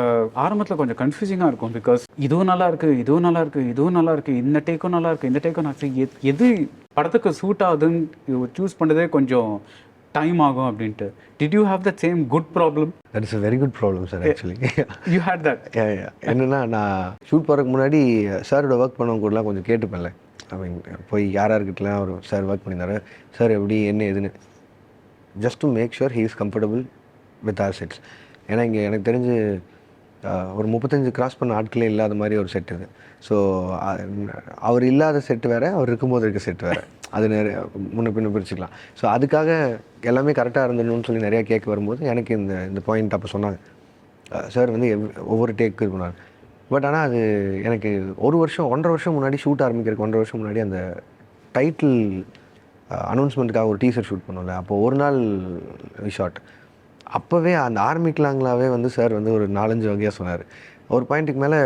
ஆரம்பத்தில் கொஞ்சம் கன்ஃபியூசிங்காக இருக்கும். பிகாஸ் இதுவும் நல்லா இருக்குது, இதுவும் நல்லா இருக்குது, இதுவும் நல்லா இருக்குது, இந்த டேக்கும் நல்லா இருக்குது, இந்த டேக்கும் நல்லா இருக்குது, எது படத்துக்கு சூட் ஆகுதுன்னு சூஸ் பண்ணுறதே கொஞ்சம் டைம் ஆகும் அப்படின்ட்டு. Did you have that same good problem? That is a very good problem, sir, actually. You had that? Yeah. என்னென்னா நான் ஷூட் போகிறதுக்கு முன்னாடி சாரோட ஒர்க் பண்ணவங்க கூடலாம் கொஞ்சம் கேட்டுப்பேன்ல. ஐ மீன் போய் யாராருக்கிட்டலாம் அவர் சார் ஒர்க் பண்ணியிருந்தாரு, சார் எப்படி என்ன எதுன்னு, just to make sure he is comfortable with our sets. ஏன்னா இங்கே எனக்கு தெரிஞ்சு ஒரு 35 கிராஸ் பண்ண ஆட்களே இல்லாத மாதிரி ஒரு செட் இது. ஸோ அவர் இல்லாத செட்டு வேறு, அவர் இருக்கும்போது இருக்க செட் வேறு. அது நிறைய முன்ன பின்ன பிரிச்சுக்கலாம். ஸோ அதுக்காக எல்லாமே கரெக்டாக இருந்துடணும்னு சொல்லி நிறையா கேட்க வரும்போது எனக்கு இந்த பாயிண்ட் அப்போ சொன்னாங்க. சார் வந்து ஒவ்வொரு டேக்கு இது பண்ணார். பட் ஆனால் அது எனக்கு 1.5 வருஷம் முன்னாடி ஷூட் ஆரம்பிக்கிறதுக்கு 1.5 வருஷம் முன்னாடி அந்த டைட்டில் அனௌன்ஸ்மெண்ட்டுக்காக ஒரு டீசர் ஷூட் பண்ணோம்ல, அப்போது ஒரு நாள் ஷாட். அப்போவே அந்த ஆரம்பிக்கலாங்களாவே வந்து சார் வந்து ஒரு 4-5 வகையாக சொன்னார். ஒரு பாயிண்ட்டுக்கு மேலே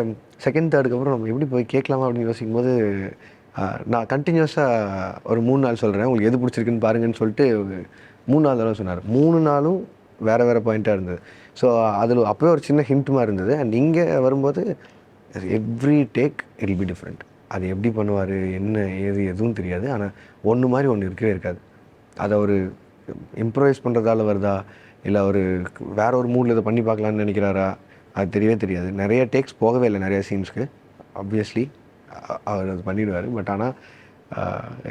செகண்ட் தேர்டுக்கு அப்புறம் நம்ம எப்படி போய் கேட்கலாமா அப்படின்னு யோசிக்கும் போது நான் கண்டினியூஸாக ஒரு 3 நாள் சொல்கிறேன், உங்களுக்கு எது பிடிச்சிருக்குன்னு பாருங்கன்னு சொல்லிட்டு 3 தடவை சொன்னார். 3 நாளும் வேறு பாயிண்ட்டாக இருந்தது. ஸோ அதில் அப்போவே ஒரு சின்ன ஹிண்ட்டுமாக இருந்தது. அண்ட் இங்கே வரும்போது every take it will be different. அது எப்படி பண்ணுவார், என்ன ஏது எதுவும் தெரியாது. ஆனால் ஒன்று மாதிரி ஒன்று இருக்கவே இருக்காது. அதை ஒரு இம்ப்ரவைஸ் பண்ணுறதால வருதா, இல்லை அவர் வேற ஒரு மூடில் இதை பண்ணி பார்க்கலான்னு நினைக்கிறாரா, அது தெரியவே தெரியாது. நிறைய டேக்ஸ் போகவே இல்லை நிறைய சீன்ஸ்க்கு. ஆப்வியஸ்லி அவர் அது பண்ணிடுவார். பட் ஆனால்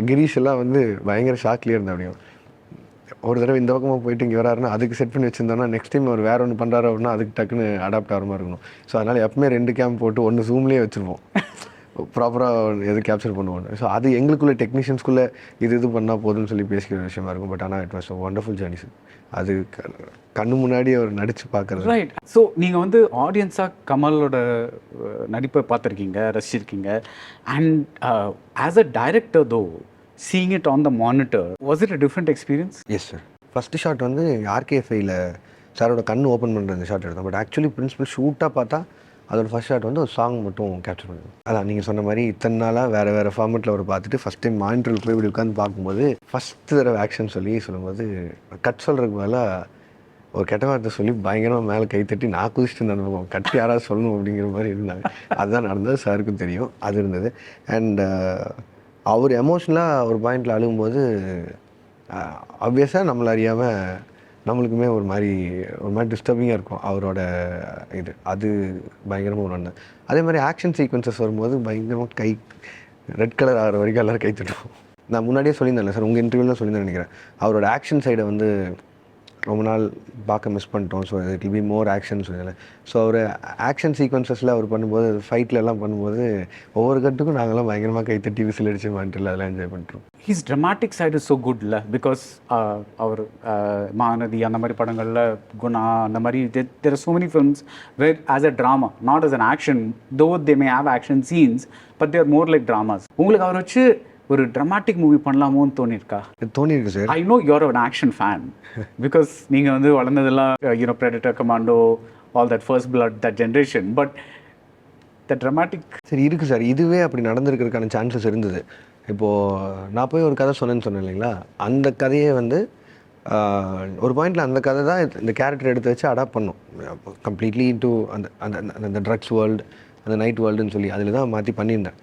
கிரீஷ் எல்லாம் வந்து பயங்கர ஷாக்லேயே இருந்தேன். அப்படியும் ஒரு தடவை இந்த பக்கமாக போயிட்டு இங்கே வராருன்னா அதுக்கு செட் பண்ணி வச்சுருந்தோன்னா நெக்ஸ்ட் டைம் அவர் வேறு ஒன்று பண்ணுறாரு அப்படின்னா அதுக்கு டக்குன்னு அடாப்ட் ஆகிற மாதிரி இருக்கணும். ஸோ அதனால் எப்பவுமே 2 கேம் போட்டு ஒன்று ஜூம்லேயே வச்சுருப்போம், ப்ராப்பராக எது கேப்சர் பண்ணுவோம். ஸோ அது எங்களுக்குள்ளே டெக்னீஷியன்ஸ்குள்ளே இது பண்ணால் போதும்னு சொல்லி பேசிக்கிற விஷயமா இருக்கும். பட் ஆனால் இட் வாஸ் ஒண்டர்ஃபுல் ஜர்னி. அது கண்ணு முன்னாடி அவர் நடித்து பார்க்குறது. ரைட். ஸோ நீங்கள் வந்து ஆடியன்ஸாக கமலோட நடிப்பை பார்த்துருக்கீங்க, ரசிச்சிருக்கீங்க. And as a director though, seeing it on the monitor, was it a different experience? Yes sir. First shot வந்து ஆர்கேஎஃப்ஐயில் சாரோட கண் ஓப்பன் பண்ணுற அந்த ஷாட் எடுத்தோம். பட் ஆக்சுவலி பிரின்சிபல் ஷூட்டாக பார்த்தா அதோட ஃபஸ்ட் ஷாட் வந்து ஒரு சாங் மட்டும் கேப்சர் பண்ணுவோம். அதான் நீங்கள் சொன்ன மாதிரி இத்தனை நாளாக வேறு ஃபார்மெட்டில் ஒரு பார்த்துட்டு ஃபஸ்ட் டைம் மானிட்டரில் போய் இப்படி உட்காந்து பார்க்கும்போது ஃபஸ்ட்டு தடவை ஆக்ஷன் சொல்லும்போது கட் சொல்கிறதுக்கு மேலே ஒரு கெட்ட வார்த்தை சொல்லி பயங்கரமாக மேலே கை தட்டி நான் குதிச்சுட்டு இருந்தேன். கட்டு யாராவது சொல்லணும் அப்படிங்கிற மாதிரி இருந்தாங்க. அதுதான் நடந்தது, சாருக்கும் தெரியும் அது இருந்தது. அண்ட் அவர் எமோஷ்னலாக ஒரு பாயிண்டில் அழுகும்போது ஆப்வியஸாக நம்மளை அறியாமல் நம்மளுக்குமே ஒரு மாதிரி டிஸ்டர்பிங்காக இருக்கும் அவரோட அது பயங்கரமாக ஒன்று. அதே மாதிரி ஆக்ஷன் சீக்வன்சஸ் வரும்போது பயங்கரமாக கை ரெட் கலர் ஆகிற வரைக்கும் எல்லோரும் கை தட்டுவோம். நான் முன்னாடியே சொல்லியிருந்தேன் சார், உங்கள் இன்டர்வியூவில் சொல்லியிருந்தேன் நினைக்கிறேன். அவரோட ஆக்ஷன் சைடை வந்து ரொம்ப நாள் பார்க்க மிஸ் பண்ணிட்டோம். So it will be more action சொல்லியிருந்தேன். ஸோ அவர் ஆக்ஷன் சீக்வன்சஸில் அவர் பண்ணும்போது, ஃபைட்டில் எல்லாம் பண்ணும்போது ஒவ்வொரு கட்டுக்கும் நாங்கள்லாம் பயங்கரமாக கை தட்டி விசில் அடிச்சு மாட்டில் அதெல்லாம் என்ஜாய் பண்ணிட்டோம். He's dramatic side is so good இல்லை? பிகாஸ் அவர் மாநதி அந்த மாதிரி படங்களில், குணா அந்த மாதிரி, there are so many films where as a drama, not as an action, though they may have action scenes, but they are more like dramas. உங்களுக்கு அவர் வச்சு ஒரு ட்ராமாட்டிக் மூவி பண்ணலாமோன்னு தோணியிருக்கு sir. I know you are an action fan because நீங்கள் வந்து வளர்ந்ததெல்லாம் you know Predator, Commando, all that First Blood, that generation, but the dramatic. சரி இருக்குது சார். இதுவே அப்படி நடந்திருக்கிறதுக்கான சான்சஸ் இருந்தது. இப்போது நான் போய் ஒரு கதை சொன்னேன்னு சொன்னேன் இல்லைங்களா, அந்த கதையே வந்து ஒரு பாயிண்டில் அந்த கதை தான் இந்த கேரக்டர் எடுத்து வச்சு அடாப்ட் பண்ணோம் கம்ப்ளீட்லி இன்டு அந்த அந்த அந்த ட்ரக்ஸ் வேர்ல்டு, அந்த நைட் வேர்ல்டுன்னு சொல்லி அதில் தான் மாற்றி பண்ணியிருந்தேன்.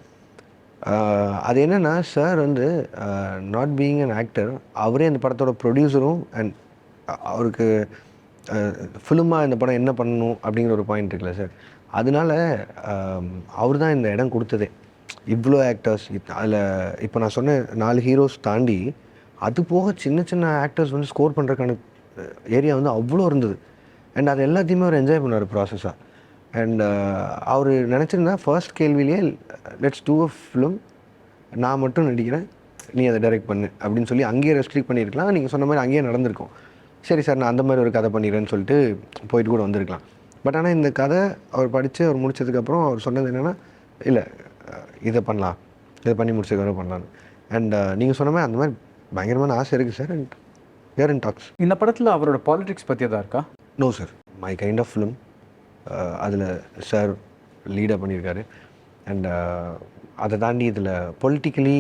அது என்னென்னா சார் வந்து நாட் பீயிங் அன் ஆக்டர், அவரே அந்த படத்தோட ப்ரொடியூசரும் அண்ட் அவருக்கு ஃபிலிமாக இந்த படம் என்ன பண்ணணும் அப்படிங்கிற ஒரு பாயிண்ட் இருக்குல்ல சார். அதனால அவர் தான் இந்த இடம் கொடுத்ததே. இவ்வளோ ஆக்டர்ஸ் அதில் இப்போ நான் சொன்ன 4 ஹீரோஸ் தாண்டி அது போக சின்ன சின்ன ஆக்டர்ஸ் வந்து ஸ்கோர் பண்ணுறதுக்கான ஏரியா வந்து அவ்வளோ இருந்தது. அண்ட் அது எல்லாத்தையுமே அவர் என்ஜாய் பண்ணார் ப்ராசஸாக. அண்ட் அவர் நினச்சிருந்தா ஃபர்ஸ்ட் கேள்வியிலேயே லெட்ஸ் டூ அ ஃபிலிம், நான் மட்டும் நடிக்கிறேன், நீ அதை டைரக்ட் பண்ணு அப்படின்னு சொல்லி அங்கேயே ரெஸ்ட்ரிக்ட் பண்ணியிருக்கலாம். நீங்கள் சொன்ன மாதிரி அங்கேயே நடந்திருக்கும். சரி சார், நான் அந்த மாதிரி ஒரு கதை பண்ணிடுறேன்னு சொல்லிட்டு போயிட்டு கூட வந்திருக்கலாம். பட் ஆனால் இந்த கதை அவர் படித்து அவர் முடித்ததுக்கப்புறம் அவர் சொன்னது என்னென்னா, இல்லை இதை பண்ணலாம், இதை பண்ணி முடிச்சதுக்கப்புறம் பண்ணலான்னு. அண்ட் நீங்கள் சொன்ன மாதிரி அந்த மாதிரி பயங்கரமான ஆசை இருக்குது sir. And where in talks. இந்த படத்தில் அவரோட பாலிடிக்ஸ் பற்றி எதாவது இருக்கா? No sir, my kind of film. அதில் சார் லீடாக பண்ணியிருக்காரு. அண்ட் அதை தாண்டி இதில் பொலிட்டிக்கலி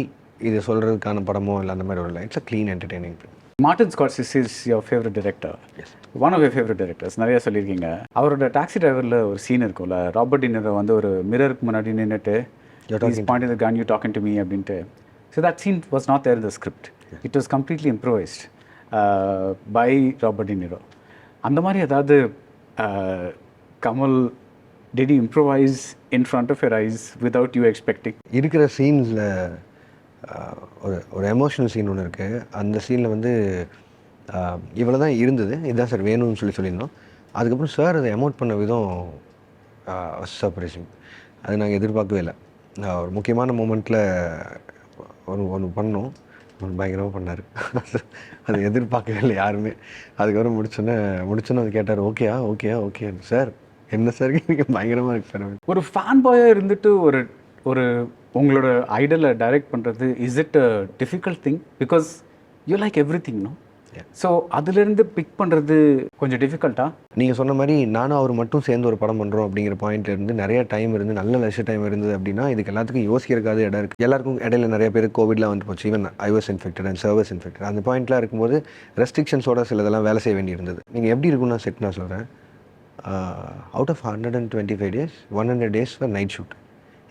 இது சொல்கிறதுக்கான படமோ இல்லை அந்த மாதிரி ஒரு it's a clean entertaining film. Martin Scorsese is your favourite director. Yes, one of your favourite directors. நிறைய சொல்லியிருக்கீங்க. அவரோட டாக்ஸி டிரைவரில் ஒரு சீன் இருக்கும்ல, ராபர்ட் டினிரோ வந்து ஒரு மிரருக்கு முன்னாடி நின்றுட்டு point the gun you talking to me அப்படின்ட்டு. So that scene was not there in the script. It was completely improvised by Robert De Niro. அந்த மாதிரி ஏதாவது Kamal did you improvise in front of your eyes without you expecting? இருக்கிற சீன்ஸில் ஒரு emotional scene ஒன்று இருக்குது. அந்த சீனில் வந்து இவ்வளோ தான் இருந்தது, இதுதான் சார் வேணும்னு சொல்லியிருந்தோம். அதுக்கப்புறம் சார் அதை எமோட் பண்ண விதம் சர்ப்ரைசிங். அது நாங்கள் எதிர்பார்க்கவே இல்லை. ஒரு முக்கியமான மூமெண்ட்டில் ஒன்று பண்ணோம், பயங்கரமாக பண்ணார். அது எதிர்பார்க்கவே இல்லை யாருமே. அதுக்கப்புறம் முடிச்சோன்னே அது கேட்டார், ஓகே சார், என்ன சார் நீங்கள் பயங்கரமாக இருக்கு சார். ஒரு ஃபேன் பாயாக இருந்துட்டு ஒரு உங்களோட ஐடலை டைரக்ட் பண்ணுறது, is it a difficult thing? Because you like everything, no? So அதுலேருந்து பிக் பண்ணுறது கொஞ்சம் டிஃபிகல்ட்டா? நீங்கள் சொன்ன மாதிரி நானும் அவர் மட்டும் சேர்ந்து ஒரு படம் பண்ணுறோம் அப்படிங்கிற பாயிண்ட்ல இருந்து நிறைய டைம் இருந்து, நல்ல லெஷர் டைம் இருந்தது அப்படின்னா இதுக்கு எல்லாத்துக்கும் யோசிக்கிறதுக்காக இடம் இருக்குது. எல்லாருக்கும் இடையில நிறைய பேர் கோவிட்லாம் வந்து போச்சு. Even I was infected and servers infected. அந்த பாயிண்ட்லாம் இருக்கும்போது ரெஸ்ட்ரிக்ஷன்ஸோட சிலதெல்லாம் வேலை செய்ய வேண்டி இருந்தது. நீங்கள் எப்படி இருக்குன்னு நான் செட் நான் சொல்கிறேன். Out of 125 days 100 days for night shoot.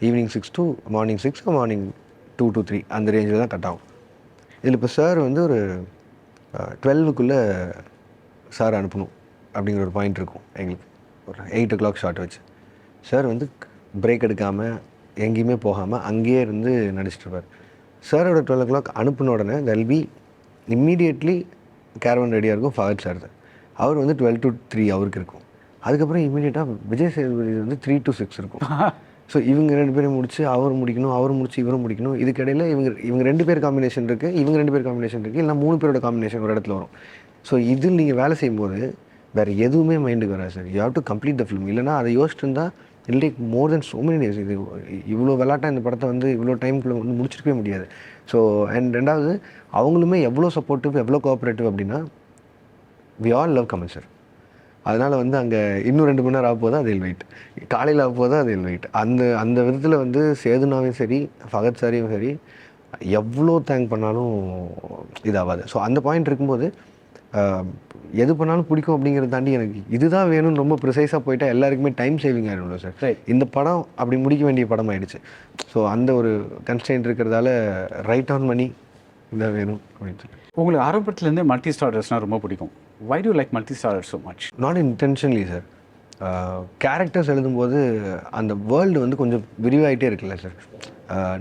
Evening 6 to morning 6 morning 2 to 3 அந்த ரேஞ்சில் தான் கட் ஆகும். இதில் இப்போ சார் வந்து ஒரு 12க்குள்ளே சார் அனுப்பணும் அப்படிங்கிற ஒரு பாயிண்ட் இருக்கும் எங்களுக்கு. ஒரு 8 o'clock ஷார்ட் வச்சு சார் வந்து பிரேக் எடுக்காமல் எங்கேயுமே போகாமல் அங்கேயே இருந்து நடிச்சிட்ருப்பார். சாரோட 12 o'clock அனுப்பின உடனே தெல் பி இம்மீடியட்லி கேரவன் ரெடியாக இருக்கும். ஃபஹத் சார் தான், அவர் வந்து 12 to 3 அவருக்கு இருக்கும். அதுக்கப்புறம் இம்மீடியட்டாக விஜய் சேதுபதி வந்து 3 to 6 இருக்கும். ஸோ இவங்க 2 பேரும் முடிச்சு அவர் முடிக்கணும், அவர் முடிச்சு இவரும் முடிக்கணும். இதுக்கிடையில் இவங்க 2 பேர் காம்பினேஷன் இருக்குது, இவங்க 2 பேர் காம்பினேஷன் இருக்குது, இல்லைனா 3 பேரோட காம்பினேஷன் ஒரு இடத்துல வரும். ஸோ இதில் நீங்கள் வேலை செய்யும்போது வேறு எதுவுமே மைண்டுக்கு வராது sir. You have to complete the film. இல்லைனா அதை யோசிச்சுட்டு இருந்தால் I'll take more than so many days. இது இவ்வளோ விளாட்டாக இந்த படத்தை வந்து இவ்வளோ டைமுக்குள்ளே வந்து முடிச்சிருக்கவே முடியாது. ஸோ அண்ட் ரெண்டாவது அவங்களுமே எவ்வளோ சப்போர்ட்டிவ், எவ்வளோ கோஆப்ரேட்டிவ் அப்படின்னா we all love Kamal sir. அதனால் வந்து அங்கே இன்னும் 2 மணி நேரம் ஆக போதும் அது வெயிட், காலையில் ஆக போதும் அது வெயிட். அந்த விதத்தில் வந்து சேதுனாவையும் சரி ஃபஹத் சாரையும் சரி எவ்வளோ தேங்க் பண்ணாலும் இதாகாது. ஸோ அந்த பாயிண்ட் இருக்கும்போது எது பண்ணாலும் பிடிக்கும் அப்படிங்கிறத தாண்டி எனக்கு இதுதான் வேணும்னு ரொம்ப ப்ரிசைஸாக போயிட்டால் எல்லாருக்குமே டைம் சேவிங் ஆகிடும்ல சார். இந்த படம் அப்படி முடிக்க வேண்டிய படம் ஆகிடுச்சு. ஸோ அந்த ஒரு கன்ஸ்டன்ட் இருக்கிறதால ரைட் ஆன் பண்ணி இதான் வேணும் அப்படின்னு சொல்லி. உங்களுக்கு ஆரம்பத்துலேருந்தே மல்டி ஸ்டாரர்ஸ்னால் ரொம்ப பிடிக்கும். Why do you like multi-starrers so much? Not intentionally sir. Characters எழுதும்போது அந்த வேர்ல்டு வந்து கொஞ்சம் விரிவாகிட்டே இருக்குல்ல சார்.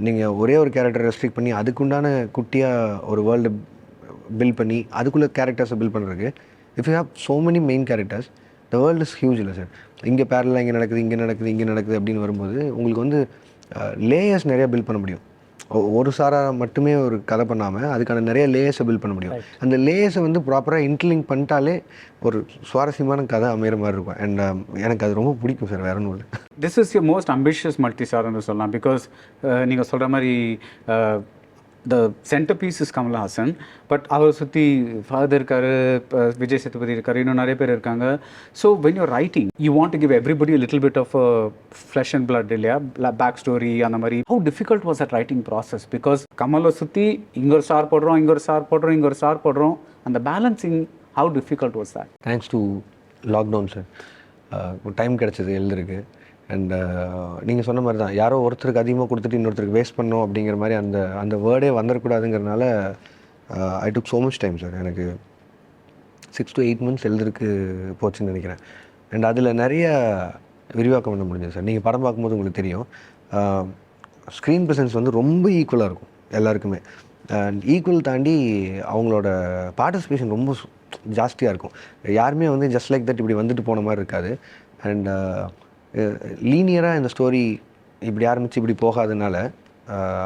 நீங்கள் ஒரே ஒரு கேரக்டர் ரெஸ்ட்ரிக்ட் பண்ணி அதுக்குண்டான குட்டியாக ஒரு வேர்ல்டு பில்ட் பண்ணி அதுக்குள்ளே கேரக்டர்ஸை பில்ட் பண்ணுறதுக்கு, if you have so many main characters the world is huge இல்லை சார். இங்கே பேரலாக இங்கே நடக்குது அப்படின்னு வரும்போது உங்களுக்கு வந்து லேயர்ஸ் நிறையா பில்ட் பண்ண முடியும். ஒரு சாரா மட்டுமே ஒரு கதை பண்ணாமல் அதுக்கான நிறைய லேயர்ஸை பில்ட் பண்ண முடியும். அந்த லேயர்ஸை வந்து ப்ராப்பராக இன்டர்லிங்க் பண்ணிட்டாலே ஒரு சுவாரஸ்யமான கதை அமைகிற மாதிரி இருக்கும். அண்ட் எனக்கு அது ரொம்ப பிடிக்கும் சார். வேற ஒன்றும் இல்லை. This is your most ambitious multi ஸ்டார்னு சொல்லலாம். பிகாஸ் நீங்கள் சொல்கிற மாதிரி the centrepiece is Kamal Haasan. But அவரை சுற்றி ஃபாதர் இருக்கார், விஜய் சேதுபதி இருக்கார், இன்னும் நிறைய பேர் இருக்காங்க. So when you're writing you want to give everybody little bit of flesh and blood இல்லையா, பேக் ஸ்டோரி அந்த மாதிரி. How difficult was that writing process? Because கமலை சுற்றி இங்கே ஒரு ஸ்டார் போடுறோம், இங்கே ஒரு ஸ்டார் போடுறோம், அந்த balancing how difficult was that? Thanks to lockdown sir time கிடச்சிது எழுதுருக்கு. அண்ட் நீங்கள் சொன்ன மாதிரி தான், யாரோ ஒருத்தருக்கு அதிகமாக கொடுத்துட்டு இன்னொருத்தருக்கு வேஸ்ட் பண்ணோம் அப்படிங்கிற மாதிரி அந்த வேர்டே வந்துடக்கூடாதுங்கிறனால ஐ டுக் ஸோ மச் டைம் சார். எனக்கு 6 to 8 months எழுதுறதுக்கு போச்சுன்னு நினைக்கிறேன். அண்ட் அதில் நிறைய விரிவாக்கம் பண்ண முடிஞ்சது சார். நீங்கள் படம் பார்க்கும்போது உங்களுக்கு தெரியும், ஸ்க்ரீன் ப்ரெசன்ஸ் வந்து ரொம்ப ஈக்குவலாக இருக்கும் எல்லாருக்குமே. அண்ட் ஈக்குவல் தாண்டி அவங்களோட பார்ட்டிசிபேஷன் ரொம்ப ஜாஸ்தியாக இருக்கும். யாருமே வந்து ஜஸ்ட் லைக் தட் இப்படி வந்துட்டு போன மாதிரி இருக்காது. அண்ட் லீனியராக இந்த ஸ்டோரி இப்படி ஆரம்பித்து இப்படி போகாதனால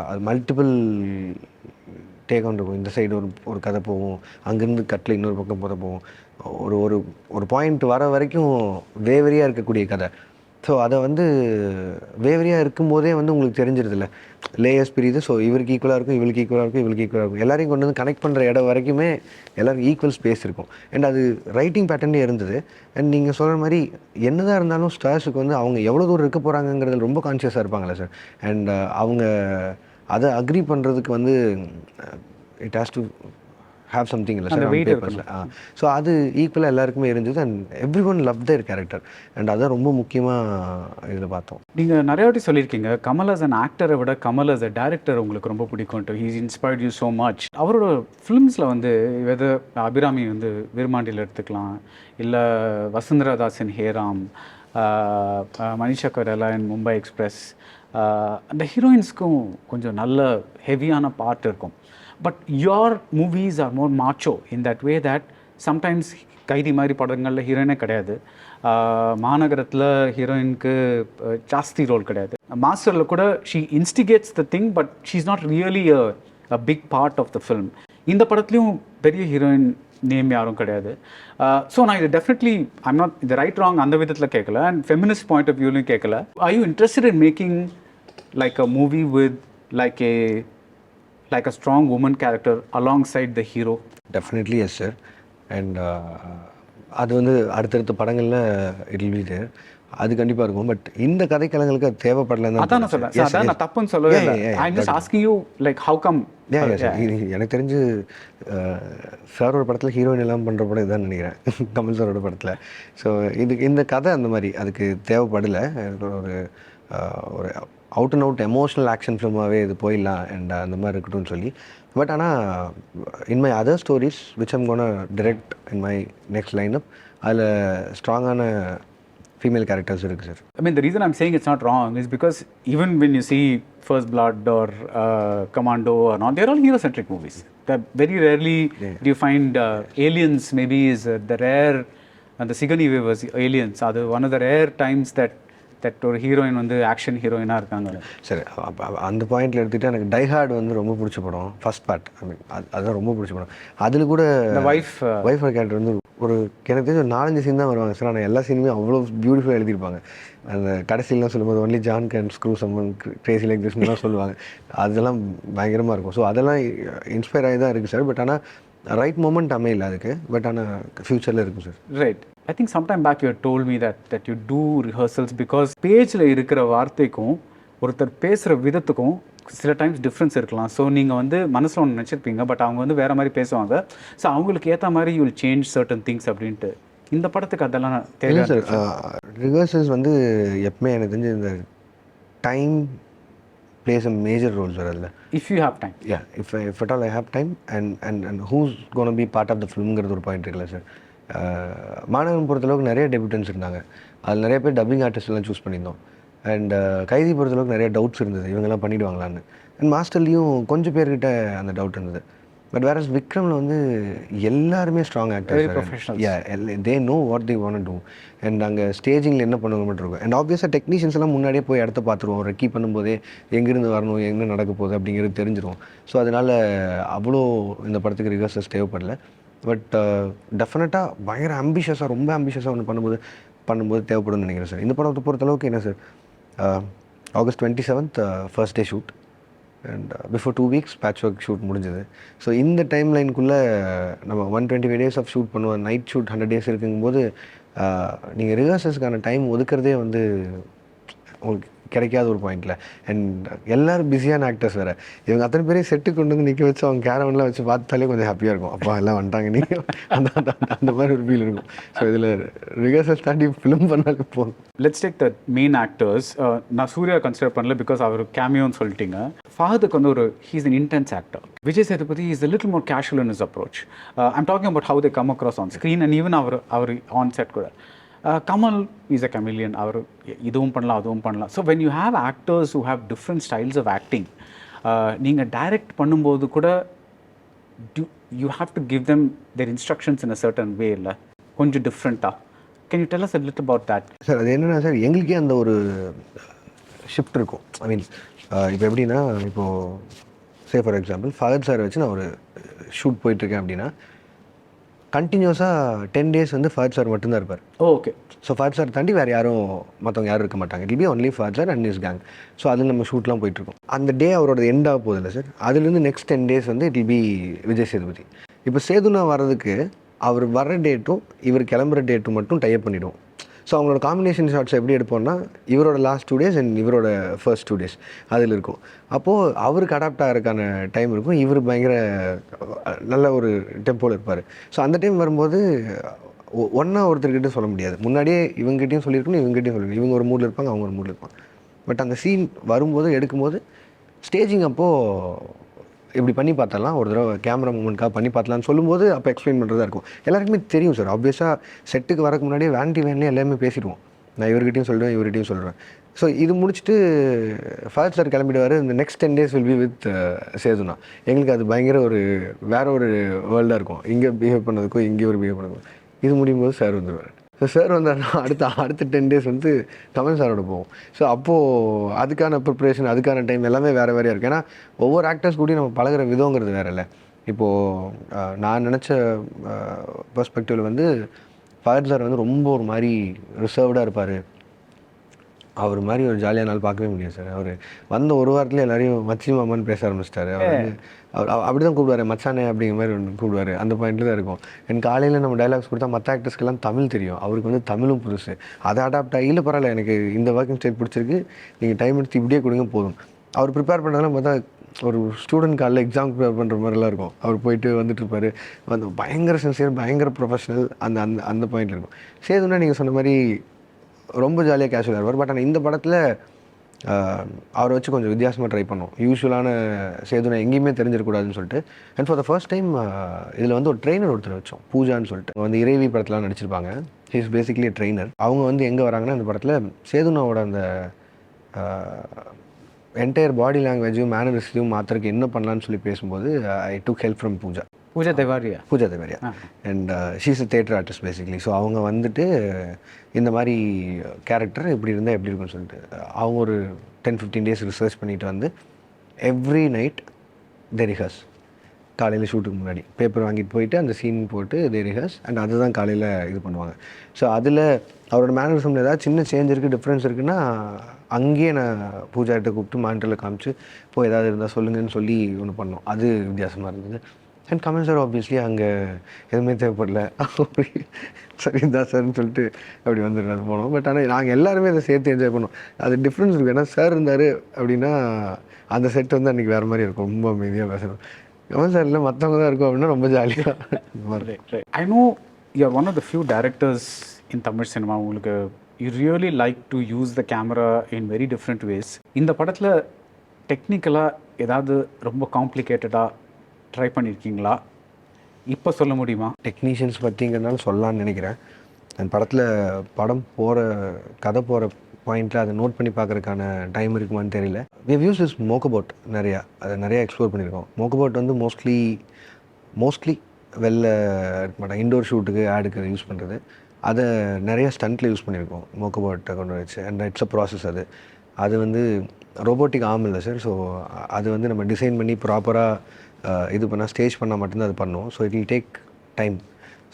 அது மல்டிபிள் டேக் ஆன் இருக்கும். இந்த சைடு ஒரு கதை போகும், அங்கேருந்து கட்டில் இன்னொரு பக்கம் போகும். ஒரு ஒரு ஒரு பாயிண்ட் வர வரைக்கும் வேவரியாக இருக்கக்கூடிய கதை. ஸோ அதை வந்து வேவரியாக இருக்கும்போதே வந்து உங்களுக்கு தெரிஞ்சிருதில்ல, லேயர்ஸ் பிரியுது. ஸோ இவருக்கு ஈக்குவலாக இருக்கும், இவளுக்கு ஈக்குவலாக இருக்கும், இவளுக்கு ஈக்குவலாக இருக்கும். எல்லாரையும் கொண்டு வந்து கனெக்ட் பண்ணுற இடம் வரைக்குமே எல்லாருக்கும் ஈக்குவல் ஸ்பேஸ் இருக்கும். அண்ட் அது ரைட்டிங் பேட்டர்னே இருந்தது. அண்ட் நீங்கள் சொல்கிற மாதிரி என்னதான் இருந்தாலும் ஸ்டார்ஸுக்கு வந்து அவங்க எவ்வளோ தூரம் இருக்க போகிறாங்கங்கிறதுல ரொம்ப கான்ஷியஸாக இருப்பாங்களே சார். அண்ட் அவங்க அதை அக்ரி பண்ணுறதுக்கு வந்து it has to have something இல்லை சார் பேப்பர்ஸில். ஸோ அது ஈக்குவலாக எல்லாருக்குமே இருந்தது. And every one love there character. And அதான் ரொம்ப முக்கியமாக இதில் பார்த்தோம். நீங்கள் நிறைய வாட்டி சொல்லியிருக்கீங்க கமல் அஸ் அன் ஆக்டரை விட கமல் அஸ் அ டேரக்டர் உங்களுக்கு ரொம்ப பிடிக்கும்ட்டு. He's inspired you so much. அவரோட ஃபிலிம்ஸில் வந்து எது அபிராமி வந்து வீரமாண்டியில் எடுத்துக்கலாம், இல்லை வசுந்தரதாஸின் ஹேராம், மனிஷா கொய்ராலா இன் மும்பை எக்ஸ்பிரஸ், அந்த ஹீரோயின்ஸ்க்கும் கொஞ்சம் நல்ல ஹெவியான பார்ட் இருக்கும். But your movies are more macho in that way that sometimes கைதி மாதிரி படங்களில் ஹீரோயினே கிடையாது, மாநகரத்தில் ஹீரோயினுக்கு ஜாஸ்தி ரோல் கிடையாது, மாஸ்டரில் கூட she instigates the thing but she is not really a big part of the film. இந்த படத்துலையும் பெரிய ஹீரோயின் நேம் யாரும் கிடையாது. ஸோ நான் இது டெஃபினெட்லி ஐம் நாட் இது ரைட் ராங் அந்த விதத்தில் கேட்கல, அண்ட் ஃபெமினிஸ்ட் பாயிண்ட் ஆஃப் வியூலையும் கேட்கல. Are you interested in making like a movie with like a strong woman character alongside the hero? Definitely yes sir. And அது வந்து அடுத்தடுத்த படங்களில் இட் வில் பி தேர், அது கண்டிப்பாக இருக்கும். பட் இந்த கதைக்களங்களுக்கு அது தேவைப்படலன்னு அதான் நான் சொல்றேன். அதான் நான் தப்புன்னு சொல்லவே இல்லை. I am just asking you like how come. எனக்கு தெரிஞ்சு சாரோட படத்தில் ஹீரோயின் எல்லாம் பண்ணுற படம் இதான் நினைக்கிறேன், கமல் சாரோட படத்தில். ஸோ இந்த கதை அந்த மாதிரி அதுக்கு தேவைப்படலை. ஒரு ஒரு out and out emotional action ஃபிலிமாகவே இது போயிடலாம் அண்ட் அந்த மாதிரி இருக்கட்டும்னு சொல்லி. பட் ஆனால் in my other stories which I'm gonna direct in my next lineup, அதில் ஸ்ட்ராங்கான ஃபீமேல் கேரக்டர்ஸ் இருக்குது sir. I mean the reason I'm saying it's not wrong is because even when you see First Blood or Commando or not, they're all hero-centric movies. Very rarely do you find aliens maybe is the rare, and the Sigourney Weaver's aliens are the one of the rare times that ஒரு heroine வந்து action ஹீரோயினாக இருக்காங்க. சரி, அந்த பாயிண்டில் எடுத்துகிட்டு எனக்கு die hard வந்து ரொம்ப பிடிச்ச படம் ஃபர்ஸ்ட் பார்ட். ஐ மீன் அதுதான் ரொம்ப பிடிச்ச படம். அதில் கூட ஒய்ஃப் கேரக்டர் வந்து ஒரு எனக்கு தெரிஞ்ச ஒரு 4-5 சீன் தான் வருவாங்க சார். ஆனால் எல்லா சீனுமே அவ்வளோ பியூட்டிஃபுல்லாக எழுதியிருப்பாங்க. அந்த கடைசியிலாம் சொல்லும்போது only John can screw someone crazy like திஸ்லாம் சொல்லுவாங்க. அதெல்லாம் பயங்கரமாக இருக்கும். ஸோ அதெல்லாம் இன்ஸ்பயர் ஆகி தான் இருக்குது சார். பட் ஆனால் ரைட் மூமெண்ட் அமையல அதுக்கு. பட் ஆனால் ஃப்யூச்சரில் இருக்கும் sir. Right. I think sometime back you had told me that you do rehearsals because பேஜில் இருக்கிற வார்த்தைக்கும் ஒருத்தர் பேசுகிற விதத்துக்கும் சில டைம்ஸ் டிஃப்ரென்ஸ் இருக்கலாம். ஸோ நீங்கள் வந்து மனசில் ஒன்று நினச்சிருப்பீங்க, பட் அவங்க வந்து வேறு மாதிரி பேசுவாங்க. ஸோ அவங்களுக்கு ஏற்ற மாதிரி you will change certain things அப்படின்ட்டு. இந்த படத்துக்கு அதெல்லாம் தெரியல சார். ரிஹர்சல்ஸ் வந்து எப்பவுமே எனக்கு தெரிஞ்சு இந்த time plays a major role sir அதில். If you have time. Yeah, if at all I have time and who's going to be part of the filmங்கிறது ஒரு பாயிண்ட் இருக்குல்ல சார். மாணவன் பொறுத்தளவுக்கு நிறைய டெபியூட்டன்ஸ் இருந்தாங்க. அதில் நிறைய பேர் டப்பிங் ஆர்டிஸ்ட்லாம் சூஸ் பண்ணியிருந்தோம். அண்ட் கைதி பொறுத்தளவுக்கு நிறைய டவுட்ஸ் இருந்தது, இவங்கெல்லாம் பண்ணிவிடுவாங்களான்னு. அண்ட் மாஸ்டர்லேயும் கொஞ்சம் பேர்கிட்ட அந்த டவுட் இருந்தது. பட் வேற விக்ரமில் வந்து எல்லாருமே strong actors. They know what they want to. And அங்கே ஸ்டேஜிங்கில் என்ன பண்ணுவாங்க மட்டும் இருக்கும். அண்ட் ஆப்வியஸாக டெக்னீஷியன்ஸ் எல்லாம் முன்னாடியே போய் இடத்த பார்த்துருவோம். ரெக்கி பண்ணும்போதே எங்கேருந்து வரணும், என்ன நடக்க போகுது அப்படிங்கிறது தெரிஞ்சிடும். ஸோ அதனால் அவ்வளோ இந்த படத்துக்கு ரிஹர்சல்ஸ் தேவைப்படல. பட் டெஃபினட்டாக பயங்கர ஆம்பிஷியஸாக ரொம்ப ஆம்பிஷியஸாக ஒன்று பண்ணும்போது தேவைப்படும்னு நினைக்கிறேன் சார். இந்த படத்தை பொறுத்தளவுக்கு என்ன sir, August 27th first day shoot and before 2 weeks patch work shoot முடிஞ்சது. ஸோ இந்த டைம் லைனுக்குள்ளே நம்ம 125 days ஆஃப் ஷூட் பண்ணுவோம். நைட் ஷூட் 100 days இருக்குங்கும்போது நீங்கள் ரிஹர்சல்ஸ்க்கான டைம் ஒதுக்கிறதே வந்து உங்களுக்கு கிடைக்காத ஒரு பாயிண்டில். அண்ட் எல்லோரும் பிஸியான ஆக்டர்ஸ் வேறு. இவங்க அத்தனை பேரையும் செட்டு கொண்டு வந்து நிற்க வச்சு அவங்க கேரவன்லாம் வச்சு பார்த்தாலே கொஞ்சம் ஹாப்பியாக இருக்கும். அப்பா எல்லாம் வந்துட்டாங்க நீங்கள் அந்த மாதிரி ஒரு ஃபீல் இருக்கும். ஸோ இதில் ரிஹர்சல் தாண்டி ஃபிலிம் பண்ணாலே போதும். Let's take the main actors. நான் சூர்யா கன்சிடர் பண்ணல பிகாஸ் அவர் கேமியோன்னு சொல்லிட்டீங்க. ஃபாதருக்கு வந்து ஒரு he's an intense actor. Vijay Sethupathi is a little more casual in his approach. I'm talking about how they come across on screen and even அவர் on set கூட. Kamal is a chameleon. அவர் இதுவும் பண்ணலாம் அதுவும் பண்ணலாம். So when you have actors who have different styles of acting, நீங்கள் direct பண்ணும்போது கூட you have to give them their instructions in a certain way இல்லை கொஞ்சம் டிஃப்ரெண்ட்டாக can you tell us a little about that? Sir அது என்னென்னா sir எங்களுக்கே அந்த ஒரு ஷிஃப்ட் இருக்கும். ஐ மீன் இப்போ எப்படின்னா, இப்போது say for example Fahadh sir வச்சு நான் ஒரு ஷூட் போயிட்டுருக்கேன் அப்படின்னா கண்டினியூஸாக 10 days வந்து ஃபஹத் சார் மட்டும்தான் இருப்பார். ஓகே. ஸோ ஃபஹத் சார் தாண்டி வேறு யாரும் மற்றவங்க யாரும் இருக்க மாட்டாங்க. It be only Fahadh sir and is gang. So அதில் நம்ம ஷூட்லாம் போயிட்டுருக்கோம். அந்த டே அவரோட எண்ட் ஆக போதில்லை சார். அதுலேருந்து நெக்ஸ்ட் 10 days வந்து it will be Vijay Sethupathi. இப்போ சேதுனா வர்றதுக்கு அவர் வர்ற டேட்டும் இவர் கிளம்புற டேட்டும் மட்டும் டைப் பண்ணிவிடுவோம். ஸோ அவங்களோட காம்பினேஷன் ஷாட்ஸ் எப்படி எடுப்போம்னா இவரோட லாஸ்ட் 2 days அண்ட் இவரோட ஃபர்ஸ்ட் 2 days அதில் இருக்கும். அப்போது அவருக்கு அடாப்ட் ஆகிறதுக்கான டைம் இருக்கும். இவர் பயங்கர நல்ல ஒரு டெம்போவில் இருப்பார். ஸோ அந்த டைம் வரும்போது ஒன்றா ஒருத்தர்கிட்ட சொல்ல முடியாது. முன்னாடியே இவங்ககிட்டையும் சொல்லியிருக்கணும், இவங்ககிட்டையும் சொல்லியிருக்கணும். இவங்க ஒரு மூடில் இருப்பாங்க, அவங்க ஒரு மூடில் இருப்பாங்க. பட் அந்த சீன் வரும்போது எடுக்கும்போது ஸ்டேஜிங் அப்போது இப்படி பண்ணி பார்த்தலாம், ஒரு தடவை கேமரா மூமெண்ட்காக பண்ணி பார்த்தலான்னு சொல்லும்போது அப்போ எக்ஸ்பிளைன் பண்ணுறதா இருக்கும். எல்லாருக்குமே தெரியும் சார். ஆப்வியஸாக செட்டுக்கு வரக்கு முன்னாடியே வேன்டி வேன்லேயே எல்லாமே பேசிடுவோம். நான் இவர்கிட்டையும் சொல்கிறேன், இவர்கிட்டையும் சொல்கிறேன். ஸோ இது முடிச்சுட்டு ஃபஹத் சார் கிளம்பிடுவார். இந்த next 10 days will be with சேதுனா. எங்களுக்கு அது பயங்கர ஒரு வேற ஒரு வேர்ல்டாக இருக்கும். இங்கே பிஹேவ் பண்ணதுக்கும் இங்கே ஒரு பிஹேவ் பண்ணதுக்கும். இது முடியும் போது சார் வந்துடுவார். ஸோ சார் வந்தாருன்னா அடுத்த 10 days வந்து கமல் சாரோட போவோம். ஸோ அப்போது அதுக்கான ப்ரிப்ரேஷன், அதுக்கான டைம் எல்லாமே வேறு வேறையாக இருக்கும். ஏன்னா ஒவ்வொரு ஆக்டர்ஸ் கூடயும் நம்ம பழகிற விதங்கிறது வேறு இல்லை. இப்போது நான் நினச்ச பெர்ஸ்பெக்டிவில் வந்து ஃபஹத் சார் வந்து ரொம்ப ஒரு மாதிரி ரிசர்வ்டாக இருப்பார். அவர் மாதிரி ஒரு ஜாலியான நாள் பார்க்கவே முடியாது சார். அவர் வந்த ஒரு வாரத்தில் எல்லாரையும் மச்சி மாமான்னு பேச ஆரம்பிச்சிட்டாரு. அவர் வந்து அப்படி தான் கூப்பிடுவார், மச்சானே அப்படிங்கிற மாதிரி ஒன்று கூப்பிடுவார். அந்த பாயிண்ட்டில் தான் இருக்கும். எனக்கு காலையில் நம்ம டைலாக்ஸ் கொடுத்தா மற்ற ஆக்டர்ஸ்க்கெல்லாம் தமிழ் தெரியும், அவருக்கு வந்து தமிழும் புதுசு. அதை அடாப்ட் ஆகி இல்லை பரவாயில்ல, எனக்கு இந்த ஒர்க்கிங் ஸ்டைல் பிடிச்சிருக்கு, நீங்கள் டைம் எடுத்து இப்படியே கொடுங்க போதும். அவர் ப்ரிப்பேர் பண்ணுறதுலாம் பார்த்தா ஒரு ஸ்டூடெண்ட் காலையில் எக்ஸாம் ப்ரிப்பேர் பண்ணுற மாதிரிலாம் இருக்கும். அவர் போயிட்டு வந்துட்டு இருப்பார். வந்து பயங்கர சின்சியர், பயங்கர ப்ரொஃபஷனல். அந்த அந்த அந்த பாயிண்டில் இருக்கும். சேதுன்னா நீங்கள் சொன்ன மாதிரி ரொம்ப ஜாலியாக கேஷுவலாக இருப்பார். பட் ஆனால் இந்த படத்தில் அவரை வச்சு கொஞ்சம் வித்தியாசமாக ட்ரை பண்ணோம். யூஸ்வலான சேதுனா எங்கேயுமே தெரிஞ்சிடக்கூடாதுன்னு சொல்லிட்டு. And for the first time இதில் வந்து ஒரு ட்ரெயினர் ஒருத்தர் வச்சோம், பூஜான்னு சொல்லிட்டு. வந்து இறைவி படத்துலாம் நடிச்சிருப்பாங்க. He is basically trainer. அவங்க வந்து எங்கே வராங்கன்னா இந்த படத்தில் சேதுனாவோட அந்த என்டையர் பாடி லாங்குவேஜும் மேனரிஸையும் மாத்திரக்கு என்ன பண்ணலான்னு சொல்லி பேசும்போது I took help from Pooja Devariya. And she is a theatre artist basically. So அவங்க வந்துட்டு இந்த மாதிரி கேரக்டர் இப்படி இருந்தால் எப்படி இருக்குன்னு சொல்லிட்டு அவங்க ஒரு 10-15 days ரிசர்ச் பண்ணிட்டு வந்து எவ்ரி நைட் தே ரிஹர்ஸ். காலையில் ஷூட்டுக்கு முன்னாடி பேப்பர் வாங்கிட்டு போயிட்டு அந்த சீன் போட்டு தே ரிஹர்ஸ் அண்ட் அதுதான் காலையில் இது பண்ணுவாங்க. ஸோ அதில் அவரோட மேனரிசமில் ஏதாவது சின்ன சேஞ்ச் இருக்குது, டிஃப்ரென்ஸ் இருக்குன்னா அங்கேயே நான் பூஜாகிட்ட கூப்பிட்டு மானிட்டரில் காமிச்சு போய் ஏதாவது இருந்தால் சொல்லுங்கன்னு சொல்லி ஒன்று பண்ணோம். அது வித்தியாசமாக இருந்தது. அண்ட் கமல் சார் ஆப்வியஸ்லி அங்கே எதுவுமே தேவைப்படல, அப்படி சரி தான் சார்ன்னு சொல்லிட்டு அப்படி வந்துடுறது போனோம். பட் ஆனால் நாங்கள் எல்லாருமே அதை சேர்த்து என்ஜாய் பண்ணோம். அது டிஃப்ரென்ஸ் இருக்குது. ஏன்னா சார் இருந்தார் அப்படின்னா அந்த செட் வந்து அன்றைக்கி வேறு மாதிரி இருக்கும், ரொம்ப அமைதியாக பேசணும். கமல் சார் இல்லை மற்றவங்க தான் இருக்கும் அப்படின்னா ரொம்ப ஜாலியாக. I know you are one of the few directors in Tamil cinema. உங்களுக்கு you really like to use the camera in very different ways. இந்த படத்தில் டெக்னிக்கலாக ஏதாவது ரொம்ப காம்ப்ளிகேட்டடாக ட்ரை பண்ணியிருக்கீங்களா? இப்போ சொல்ல முடியுமா? டெக்னீஷியன்ஸ் பற்றிங்கிறனால சொல்லலான்னு நினைக்கிறேன். அந்த படத்தில் கதை போகிற பாயிண்டில் அதை நோட் பண்ணி பார்க்குறதுக்கான டைம் இருக்குமான்னு தெரியல. வி ஹவ் யூஸ் திஸ் மோக்கபோட் நிறையா எக்ஸ்ப்ளோர் பண்ணியிருக்கோம். மோக்கபோட் வந்து மோஸ்ட்லி வெளில இருக்க மாட்டாங்க, இண்டோர் ஷூட்டுக்கு ஆடுக்கு யூஸ் பண்ணுறது. அதை நிறைய ஸ்டண்ட்டில் யூஸ் பண்ணியிருக்கோம் மோக்கபோட்டை கொண்டு வச்சு. And it's a process. அது வந்து ரோபோட்டிக் ஆர்ம் இல்லை சார். ஸோ அது வந்து நம்ம டிசைன் பண்ணி ப்ராப்பராக இது பண்ணால் ஸ்டேஜ் பண்ணால் மட்டும்தான் அது பண்ணுவோம். So it will take time.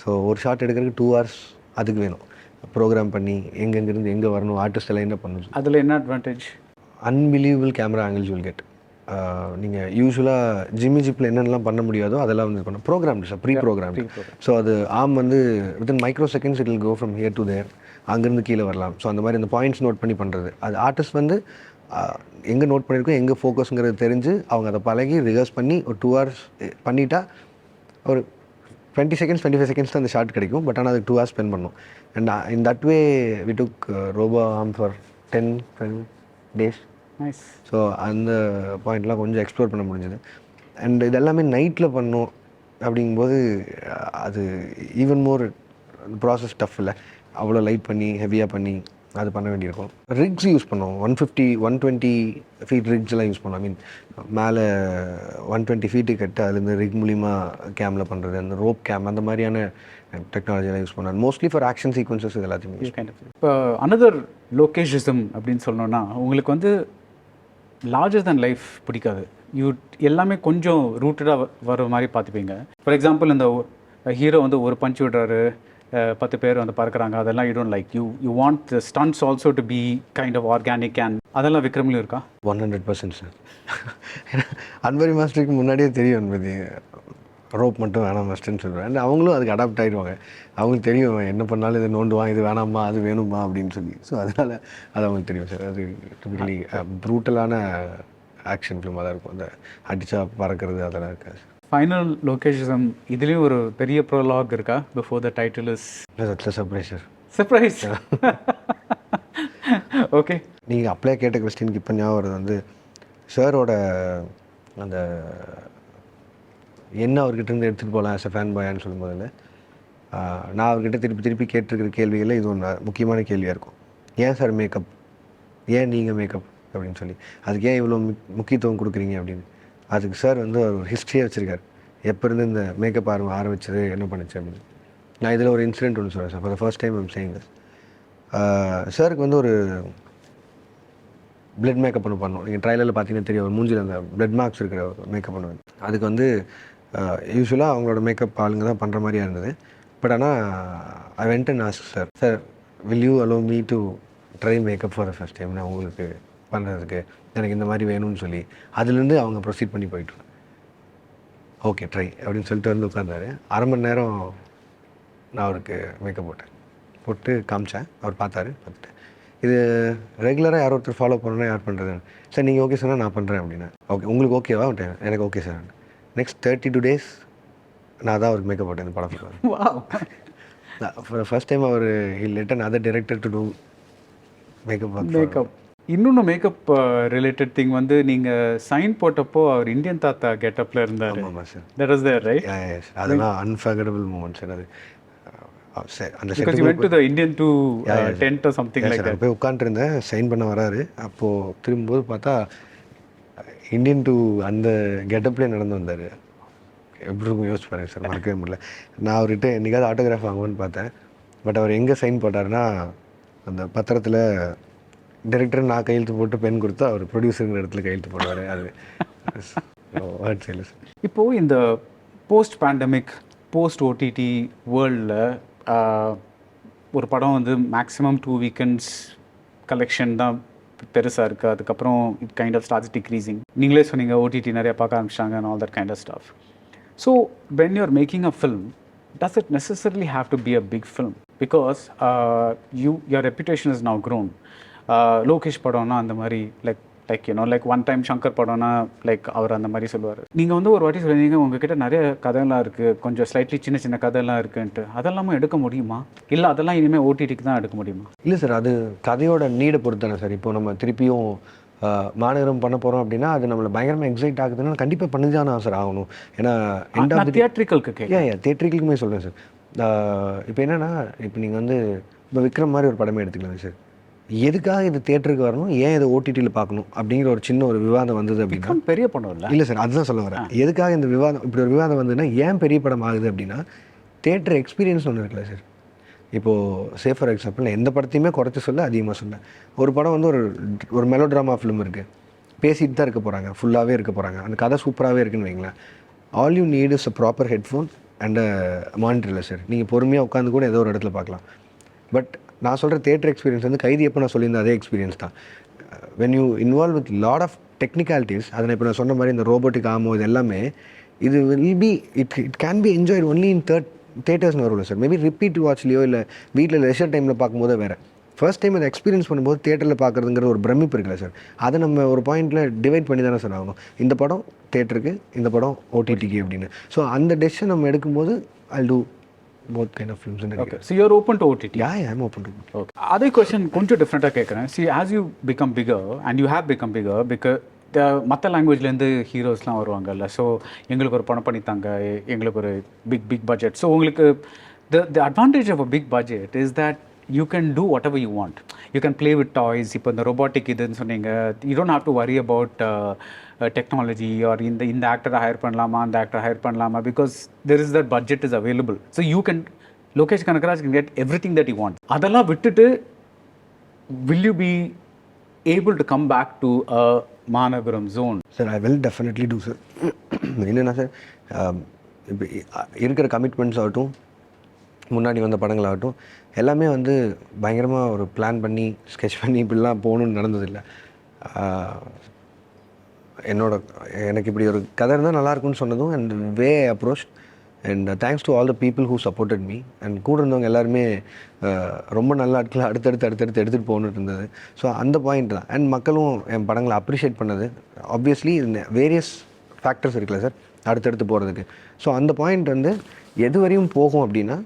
So ஒரு ஷாட் எடுக்கிறதுக்கு 2 hours அதுக்கு வேணும். ப்ரோக்ராம் பண்ணி எங்கெங்கிருந்து எங்கே வரணும், ஆர்டிஸ்ட் எல்லாம் என்ன பண்ணணும். அதில் என்ன advantage? Unbelievable camera angles will get. நீங்கள் யூஸ்வலாக ஜிப்பில் என்னென்னலாம் பண்ண முடியாதோ அதெல்லாம் வந்து பண்ண programmed sir, pre programme. So அது ஆர்ம் வந்து within micro seconds it will go from here to there, அங்கேருந்து கீழே வரலாம். ஸோ அந்த மாதிரி அந்த பாயிண்ட்ஸ் நோட் பண்ணி பண்ணுறது. அது ஆர்டிஸ்ட் வந்து எங்கே நோட் பண்ணியிருக்கோம், எங்கே ஃபோக்கஸுங்கிறது தெரிஞ்சு அவங்க அதை பழகி ரிஹர்ஸ் பண்ணி ஒரு 2 hours பண்ணிட்டா ஒரு 20 seconds 25 seconds தான் அந்த ஷார்ட் கிடைக்கும். பட் ஆனால் அதுக்கு 2 hours ஸ்பெண்ட் பண்ணோம். And in that way we took robo arm for 10-12 days. Nice. So அந்த பாயிண்ட்லாம் கொஞ்சம் எக்ஸ்ப்ளோர் பண்ண முடிஞ்சது. அண்ட் இது எல்லாமே நைட்டில் பண்ணோம் அப்படிங்கும்போது அது ஈவன் மோர் ப்ராசஸ் டஃப் இல்லை. அவ்வளோ லைட் பண்ணி ஹெவியாக பண்ணி அது பண்ண வேண்டியிருக்கும். ரிக்ஸ் யூஸ் பண்ணோம். 150 120 ஃபீட் ரிக்ஸ்லாம் யூஸ் பண்ணோம். ஐ மீன் மேலே 120 ஃபீட்டு கட்டு அதுலேருந்து ரிக் மூலிமா கேமில் பண்ணுறது, அந்த ரோப் கேம் அந்த மாதிரியான டெக்னாலஜிலாம் யூஸ் பண்ணோம். மோஸ்ட்லி ஃபார் ஆக்ஷன் சீக்வன்சஸ் இது எல்லாத்தையுமே யூஸ் பண்ணோம். இப்போ அனதர் லோகேஷிசம் அப்படின்னு சொன்னோன்னா உங்களுக்கு வந்து லார்ஜர் than லைஃப் பிடிக்காது. எல்லாமே கொஞ்சம் ரூட்டடாக வர மாதிரி பார்த்துப்பீங்க. ஃபார் எக்ஸாம்பிள் இந்த ஹீரோ வந்து ஒரு பஞ்ச் விடுறாரு, 10 பேர் வந்து பறக்கிறாங்க, அதெல்லாம் you don't like. You want the stunts also to be kind of organic and அதெல்லாம் விக்ரம்லையும் இருக்கா? 100% சார். அன்பரி மாஸ்டருக்கு முன்னாடியே தெரியும் என்பது ரோப் மட்டும் வேணாம் மாஸ்டர்னு சொல்லுவேன். அண்ட் அவங்களும் அதுக்கு அடாப்ட் ஆகிடுவாங்க. அவங்களுக்கு தெரியும் என்ன பண்ணாலும் இதை நோண்டுவான், இது வேணாமா அது வேணுமா அப்படின்னு சொல்லி. ஸோ அதனால் அது அவங்களுக்கு தெரியும் சார். அது டிபிக்கலி ப்ரூட்டலான ஆக்ஷன் ஃபிலிமாக தான் இருக்கும். அந்த அடித்தா பறக்கிறது அதெல்லாம் இருக்காது. ஃபைனல் லோகேஷிசம் இதுலேயும் ஒரு பெரிய ப்ரோலாக் இருக்கா before the title is? Surprise sir. Surprise. Okay. நீங்கள் அப்படியே கேட்ட கொஸ்டினுக்கு இப்போ ஞாபகம் வருது வந்து சாரோட அந்த என்ன அவர்கிட்ட இருந்து எடுத்துகிட்டு போகலாம் ஆஸ் அ ஃபேன் பாயான்னு சொல்லும் போதில் நான் அவர்கிட்ட திருப்பி கேட்டிருக்கிற கேள்விகளில் இது ஒன்று முக்கியமான கேள்வியாக இருக்கும். ஏன் சார் மேக்கப், ஏன் நீங்கள் மேக்கப் அப்படின்னு சொல்லி, அதுக்கு ஏன் இவ்வளோ முக்கியத்துவம் கொடுக்குறீங்க அப்படின்னு. அதுக்கு சார் வந்து ஒரு ஹிஸ்ட்ரியாக வச்சுருக்கார். எப்போ இருந்து இந்த மேக்கப் ஆரம்பிச்சது, என்ன பண்ணுச்சு அப்படின்னு. நான் இதில் ஒரு இன்சிடென்ட் ஒன்று சொல்கிறேன் sir. For the first time I'm saying this. சாருக்கு வந்து ஒரு பிளட் மேக்கப் ஒன்று பண்ணோம். நீங்கள் ட்ரைலரில் பார்த்தீங்கன்னா தெரியும், ஒரு மூஞ்சில் அந்த பிளட் மார்க்ஸ் இருக்கிற ஒரு மேக்கப் பண்ணுவேன். அதுக்கு வந்து யூஸ்வலாக அவங்களோட மேக்கப் ஆளுங்க தான் பண்ணுற மாதிரியாக இருந்தது. பட் ஆனால் I went and ask sir, sir will you allow me to try makeup for the first time, நான் உங்களுக்கு பண்ணுறதுக்கு எனக்கு இந்த மாதிரி வேணும்னு சொல்லி அதுலேருந்து அவங்க ப்ரொசீட் பண்ணி போயிட்டு ஓகே ட்ரை அப்படின்னு சொல்லிட்டு வந்து உட்காந்தாரு. அரை மணி நேரம் நான் அவருக்கு மேக்கப் போட்டு காமிச்சேன். அவர் பார்த்தாரு. பார்த்துட்டு இது ரெகுலராக யார் ஒருத்தர் ஃபாலோ பண்ணணும்னா யார் பண்ணுறது சார், நீங்கள் ஓகே சொன்னால் நான் பண்ணுறேன் அப்படின்னா. ஓகே உங்களுக்கு ஓகேவா? எனக்கு ஓகே சார். நெக்ஸ்ட் 32 days நான் தான் அவருக்கு மேக்கப் போட்டேன் இந்த படம். ஃபர்ஸ்ட் டைம் அவர் he let another director to do makeup. இன்னொன்று மேக்கப் ரிலேட்டட் திங் வந்து நீங்கள் சைன் போட்டப்போ அவர் இந்தியன் தாத்தா கெட்டப்பில் இருந்தார். ஆமாம் sir. That is there right? அதெல்லாம் அன்ஃபர்கட்டபிள் மூமெண்ட் சார். அது அந்த because you went to the Indian to tent or something like that. போய் உட்காந்துருந்தேன், சைன் பண்ண வராரு. அப்போது திரும்பும்போது பார்த்தா இந்தியன் டூ அந்த கெட்டப்லேயே நடந்து வந்தார். எப்படி இருக்கும் யோசிச்சு பாருங்க சார், மறக்கவே முடியல. நான் அவர்கிட்ட என்றைக்காவது ஆட்டோகிராஃப் வாங்குவேன்னு பார்த்தேன். பட் அவர் எங்கே சைன் போட்டாருன்னா அந்த பத்திரத்தில் டைரக்டர் நான் கையெழுத்து போட்டு பென் கொடுத்தா அவர் ப்ரொடியூசருங்கிற இடத்துல கையெழுத்து போடுவார். அது வேர்ட்ஸ் இல்லை சார். இப்போது இந்த போஸ்ட் பேண்டமிக் போஸ்ட் ஓடிடி வேர்ல்டில் ஒரு படம் வந்து மேக்ஸிமம் 2 weekends கலெக்ஷன் தான் பெருசாக இருக்குது. அதுக்கப்புறம் it kind of starts decreasing. நீங்களே சொன்னீங்க ஓடிடி நிறையா பார்க்க ஆரம்பிச்சிட்டாங்க and all that kind of stuff. So when you're making a film, does it necessarily have to be a big film? Because your reputation is now grown. Lokesh படம்னா அந்த மாதிரி like one time Shankar படம்னா like அவர் அந்த மாதிரி சொல்லுவார். நீங்கள் வந்து ஒரு வாட்டி சொல்லியிருந்தீங்க உங்ககிட்ட நிறைய கதையெல்லாம் இருக்குது, கொஞ்சம் ஸ்லைட்லி சின்ன சின்ன கதையெல்லாம் இருக்குன்ட்டு. அதெல்லாமும் எடுக்க முடியுமா, இல்லை அதெல்லாம் இனிமேல் ஓடிடிக்கு தான் எடுக்க முடியுமா? இல்லை சார், அது கதையோட நீடை பொறுத்தானே சார். இப்போ நம்ம திருப்பியும் மாநகரம் பண்ண போகிறோம் அப்படின்னா அது நம்மளை பயங்கரமாக எக்ஸைட் ஆகுதுன்னா கண்டிப்பாக பண்ணிதானே சார் ஆகணும். ஏன்னா தியேட்ரிக்கலுக்கு தியேட்ரிக்கலுக்குமே சொல்கிறேன் சார். இப்போ என்னென்னா, இப்போ நீங்கள் வந்து இப்போ விக்ரம் மாதிரி ஒரு படமே எடுத்துக்கலாம் சார். எதுக்காக இது தியேட்டருக்கு வரணும், ஏன் இதை ஓடிடியில் பார்க்கணும் அப்படிங்கிற ஒரு சின்ன ஒரு விவாதம் வந்தது அப்படின்னா பெரிய படம் இல்லை. இல்லை சார், அதுதான் சொல்ல வரேன். எதுக்காக இந்த விவாதம், இப்படி ஒரு விவாதம் வந்ததுன்னா ஏன் பெரிய படம் ஆகுது அப்படின்னா தியேட்டர் எக்ஸ்பீரியன்ஸ் ஒன்று இருக்குல்ல சார். இப்போது சே ஃபார் எக்ஸாம்பிள் நான் எந்த படத்தையுமே குறைச்சி சொல்ல அதிகமாக சொன்னேன். ஒரு படம் வந்து ஒரு மெலோ ட்ராமா ஃபிலிம் இருக்குது, பேசிட்டு தான் இருக்க போகிறாங்க, ஃபுல்லாகவே இருக்க போகிறாங்க, அந்த கதை சூப்பராகவே இருக்குன்னு வைங்களேன். All you need is a proper headphone and monitor இல்லை சார். நீங்கள் பொறுமையாக உட்காந்து கூட ஏதோ ஒரு இடத்துல பார்க்கலாம். பட் நான் சொல்கிற தியேட்டர் எக்ஸ்பீரியன்ஸ் வந்து கைதி எப்போ நான் சொல்லியிருந்தேன் அதே எக்ஸ்பீரியன்ஸ் தான். When you involve with lot of technicalities, அதை இப்போ நான் சொன்ன மாதிரி இந்த ரோபோட்டிக் ஆமோ இது எல்லாமே இது will be it can be enjoyed only in தேட்டர்ஸ்னு வரும்ல சார். மேபி ரிப்பீட் வாட்ச்லையோ இல்லை வீட்டில் லெஷர் டைமில் பார்க்கும்போது வேறு. ஃபர்ஸ்ட் டைம் அதை எக்ஸ்பீரியன்ஸ் பண்ணும்போது தேட்டரில் பார்க்குறதுங்கிற ஒரு பிரமிப்பு இருக்குல்ல சார். அதை நம்ம ஒரு பாயிண்டில் டிவைட் பண்ணி தானே சார் ஆகணும். இந்த படம் தேட்டருக்கு, இந்த படம் ஓடிடிக்கு அப்படின்னு. ஸோ அந்த டெசிஷன் நம்ம எடுக்கும்போது I'll do both kind of films. Okay, so you're open to OTT? Yeah, I'm open to it. Okay. Other question கொஞ்சம் டிஃப்ரெண்ட்டாக கேட்குறேன். See, as you become bigger and you have become bigger, because மற்ற லாங்குவேஜ்லேருந்து ஹீரோஸ்லாம் வருவாங்கல்ல. So எங்களுக்கு ஒரு படம் பண்ணித்தாங்க, எங்களுக்கு ஒரு பிக் பட்ஜெட். ஸோ உங்களுக்கு the advantage of a big budget is that you can do whatever you want. You can play with toys. இப்போ இந்த robotic இதுன்னு சொன்னீங்க, you don't have to worry about technology or இந்த ஆக்டரை higher பண்ணலாமா அந்த ஆக்டரை higher பண்ணலாமா, because there is that budget is available. So you can, Lokesh Kanagaraj can get everything that he wants. அதெல்லாம் விட்டுட்டு will you be able to come back to a Manapuram zone? Sir, I will definitely do, sir. என்னென்னா sir, இப்போ இருக்கிற commitments ஆகட்டும், முன்னாடி வந்த படங்களாகட்டும், எல்லாமே வந்து பயங்கரமாக ஒரு பிளான் பண்ணி ஸ்கெட்ச் பண்ணி இப்படிலாம் போகணுன்னு நடந்ததில்லை. எனக்கு இப்படி ஒரு கதை இருந்தால் நல்லாயிருக்குன்னு சொன்னதும் and way approach and thanks to all the people who supported me and கூட இருந்தவங்க எல்லாருமே ரொம்ப நல்ல ஆட்களை அடுத்தடுத்து எடுத்துகிட்டு போகணுன்னு இருந்தது. ஸோ அந்த பாயிண்ட் தான். அண்ட் மக்களும் என் படங்களை அப்ரிஷியேட் பண்ணது. ஆப்வியஸ்லி வேரியஸ் ஃபேக்டர்ஸ் இருக்குல்ல சார் அடுத்தடுத்து போகிறதுக்கு. ஸோ அந்த பாயிண்ட் வந்து எது வரையும் போகும் அப்படின்னா,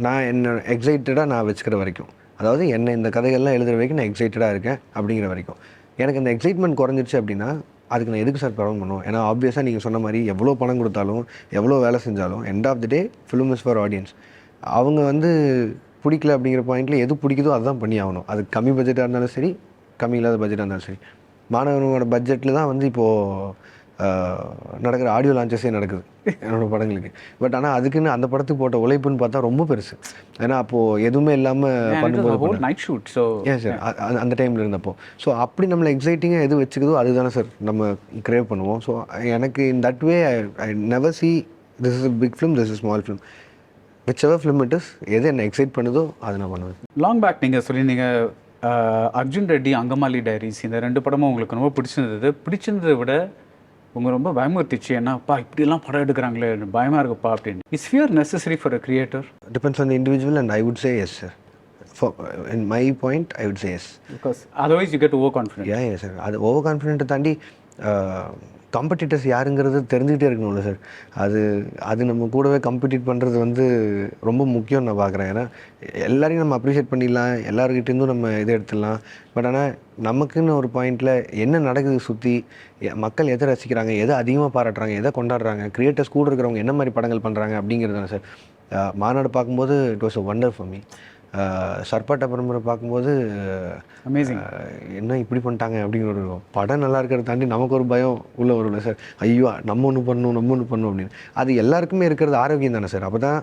நான் என்ன எக்ஸைட்டடாக நான் வச்சுக்கிற வரைக்கும், அதாவது என்ன இந்த கதைகள்லாம் எழுதுகிற வரைக்கும் நான் எக்ஸைட்டடாக இருக்கேன் அப்படிங்கிற வரைக்கும். எனக்கு அந்த எக்ஸைட்மெண்ட் குறைஞ்சிருச்சு அப்படின்னா அதுக்கு நான் எதுக்கு சார் படம் பண்ணுவோம்? ஏன்னா ஆப்வியஸாக நீங்கள் சொன்ன மாதிரி எவ்வளோ பணம் கொடுத்தாலும் எவ்வளோ வேலை செஞ்சாலும் end of the day film is for audience. அவங்க வந்து பிடிக்கல அப்படிங்கிற பாயிண்டில் எது பிடிக்குதோ அதுதான் பண்ணி ஆகணும். அது கம்மி பட்ஜெட்டாக இருந்தாலும் சரி, கம்மி இல்லாத பட்ஜெட்டாக இருந்தாலும் சரி. மாணவனோட பட்ஜெட்டில் தான் வந்து இப்போது நடக்கிற ஆடியோ லான்ச்சஸே நடக்குது என்னோடய படங்களுக்கு. பட் ஆனால் அதுக்குன்னு அந்த படத்துக்கு போட்ட உழைப்புன்னு பார்த்தா ரொம்ப பெருசு. ஏன்னா அப்போது எதுவுமே இல்லாமல் பண்ணும்போது நைட் ஷூட். ஸோ ஏன் சார் அந்த டைமில் இருந்தப்போ ஸோ அப்படி நம்மளை எக்ஸைட்டிங்காக எது வச்சுக்குதோ அதுதானே சார் நம்ம கிரேவ் பண்ணுவோம். ஸோ எனக்கு in that way I never see this is big film, this is small film, whichever film it is, எது என்னை எக்ஸைட் பண்ணுதோ அதை நான் பண்ணுவேன். லாங் பேக் நீங்கள் சொல்லியிருந்தீங்க அர்ஜுன் ரெட்டி, அங்கமாலி டைரிஸ், இந்த 2 படமும் உங்களுக்கு ரொம்ப பிடிச்சிருந்ததை விட உங்க ரொம்ப பயமுறுத்திச்சு. என்னப்பா இப்படிலாம் படம் எடுக்கிறாங்களே, பயமாக இருக்குப்பா அப்படின்னு. Is fear necessary for a creator? Depends on the individual and I would say yes, sir. In my point, I would say yes. Because otherwise you get overconfident. Yeah, sir. அது ஓவர் கான்ஃபிடென்ட்டை தாண்டி competitors யாருங்கிறது தெரிஞ்சுக்கிட்டே இருக்கணும்ல sir. அது நம்ம கூடவே compete பண்ணுறது வந்து ரொம்ப முக்கியம் நான் பார்க்குறேன். ஏன்னா எல்லாரையும் நம்ம அப்ரிஷியேட் பண்ணிடலாம், எல்லாருக்கிட்டேருந்தும் நம்ம இதை எடுத்துடலாம். பட் ஆனால் நமக்குன்னு ஒரு பாயிண்டில் என்ன நடக்குது சுற்றி, மக்கள் எதை ரசிக்கிறாங்க, எதை அதிகமாக பாராட்டுறாங்க, எதை கொண்டாடுறாங்க, கிரியேட்டர்ஸ் கூட இருக்கிறவங்க என்ன மாதிரி படங்கள் பண்ணுறாங்க அப்படிங்கிறது தானே சார். மாநாடு பார்க்கும்போது it was a wonder for me. Sarpatta Parambarai பார்க்கும்போது அமேசிங், என்ன இப்படி பண்ணிட்டாங்க அப்படிங்கிற ஒரு படம் நல்லா இருக்கிறத தாண்டி நமக்கு ஒரு பயம் உள்ளே வரும்ல சார். ஐயோ நம்ம ஒன்று பண்ணணும் அப்படின்னு. அது எல்லாருக்குமே இருக்கிறது ஆரோக்கியம் தானே சார். அப்போ தான்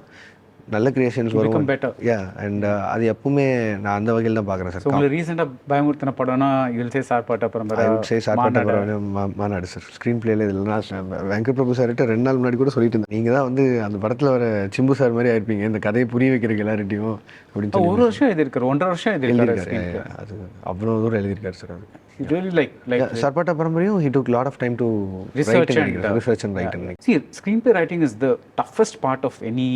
நல்ல கிரியேஷன்ஸ் வரும். யா அண்ட் அது எப்பவுமே நான் அந்த வகையில் தான் பார்க்குறேன் சார். உங்களுக்கு ரீசெண்டாக பயமுறுத்தின படம்னா யூல் சே சார்பாட்ட பரம்பரை, சார்பாட்ட பரம்பரை, மாநாடு சார். ஸ்க்ரீன் பிளேல இதில் நான் வெங்கட் பிரபு சார்கிட்ட 2 நாள் முன்னாடி கூட சொல்லிட்டு இருந்தேன், நீங்கள் தான் வந்து அந்த படத்தில் வர சிம்பு சார் மாதிரி ஆயிருப்பீங்க, இந்த கதையை புரிய வைக்கிறதுக்கு எல்லார்ட்டையும் அப்படின்னு சொல்லி. 1 வருஷம் எழுதியிருக்காரு, 1.5 வருஷம் எழுதியிருக்காரு. அது அவ்வளோ தூரம் எழுதியிருக்காரு சார். அது really like Sarpata Parampariyum, he took a lot of time to research and write. See, screenplay writing is the toughest part of any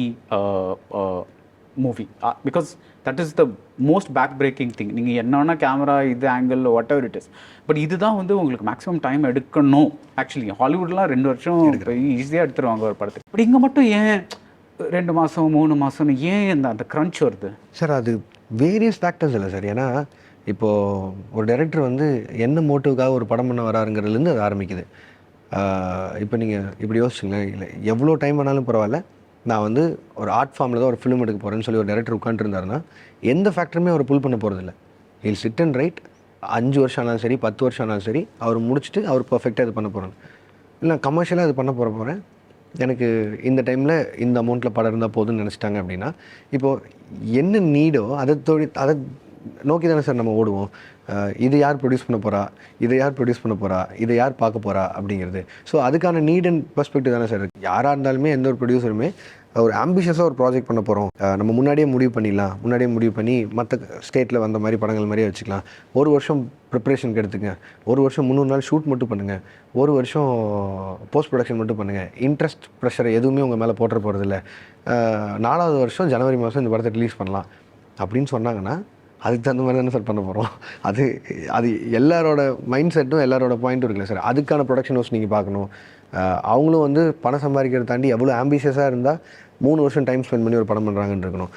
movie because that is the most back-breaking thing. நீங்கள் என்னன்னா camera இது angle what ever it is, but இதுதான் வந்து உங்களுக்கு maximum time எடுக்கணும். Actually ஹாலிவுட்லாம் 2 வருஷம் ஈஸியாக எடுத்துருவாங்க ஒரு படத்துக்கு. பட் இங்கே மட்டும் ஏன் 2 மாதம் 3 மாதம் ஏன் அந்த க்ரன்ச் வருது சார்? அது வேரியஸ் ஃபேக்டர்ஸ் இல்லை சார். ஏன்னா இப்போது ஒரு டைரக்டர் வந்து என்ன மோட்டிவ்காக ஒரு படம் பண்ண வராருங்கிறதுலேருந்து அது ஆரம்பிக்குது. இப்போ நீங்கள் இப்படி யோசிச்சுங்களேன், இல்லை எவ்வளோ டைம் வேணாலும் பரவாயில்ல, நான் வந்து ஒரு ஆர்ட் ஃபார்மில் தான் ஒரு ஃபிலிம் எடுக்க போகிறேன்னு சொல்லி ஒரு டைரக்டர் உட்காந்துருந்தாருன்னா எந்த ஃபேக்டருமே அவர் புல் பண்ண போகிறதில்ல. Hill sit and right. 5 வருஷம் ஆனாலும் சரி, 10 வருஷம் ஆனாலும் சரி, அவர் முடிச்சுட்டு அவர் பர்ஃபெக்டாக இது பண்ண போகிறாங்க. இல்லை கமர்ஷியலாக இது பண்ண போகிறேன், எனக்கு இந்த டைமில் இந்த அமௌண்ட்டில் படம் இருந்தால் போதும்னு நினச்சிட்டாங்க அப்படின்னா, இப்போது என்ன நீடோ அதை நோக்கி தானே சார் நம்ம ஓடுவோம். இது யார் ப்ரொடியூஸ் பண்ண போகிறா, இதை யார் பார்க்க போகிறா அப்படிங்கிறது. ஸோ அதுக்கான நீட் அண்ட் பெர்ஸ்பெக்டிவ் தானே சார் இருக்குது. யாராக இருந்தாலுமே எந்த ஒரு ப்ரொடியூசருமே ஒரு ஆம்பிஷியஸாக ஒரு ப்ராஜெக்ட் பண்ண போகிறோம், நம்ம முன்னாடியே முடிவு பண்ணி மற்ற ஸ்டேட்டில் வந்த மாதிரி படங்கள் மாதிரியே வச்சுக்கலாம். 1 வருஷம் ப்ரிப்ரேஷனுக்கு எடுத்துங்க, 1 வருஷம் 300 நாள் ஷூட் மட்டும் பண்ணுங்கள், 1 வருஷம் போஸ்ட் ப்ரொடக்ஷன் மட்டும் பண்ணுங்கள், இன்ட்ரெஸ்ட் ப்ரெஷர் எதுவுமே உங்கள் மேலே போட்டுற போகிறதில்ல, 4வது வருஷம் ஜனவரி மாதம் இந்த படத்தை ரிலீஸ் பண்ணலாம் அப்படின்னு சொன்னாங்கன்னா அதுக்கு தகுந்த மாதிரி தானே சார் பண்ண போகிறோம். அது எல்லாரோட மைண்ட் செட்டும் எல்லாரோட பாயிண்ட்டும் இருக்குல்ல சார். அதுக்கான ப்ரொடக்ஷன் ஹவுஸ் நீங்கள் பார்க்கணும். அவங்களும் வந்து பணம் சம்பாதிக்கிறத தாண்டி எவ்வளோ ஆம்பிஷியஸாக இருந்தால் 3 வருஷம் டைம் ஸ்பெண்ட் பண்ணி ஒரு படம் பண்ணுறாங்கன்னு இருக்கணும்.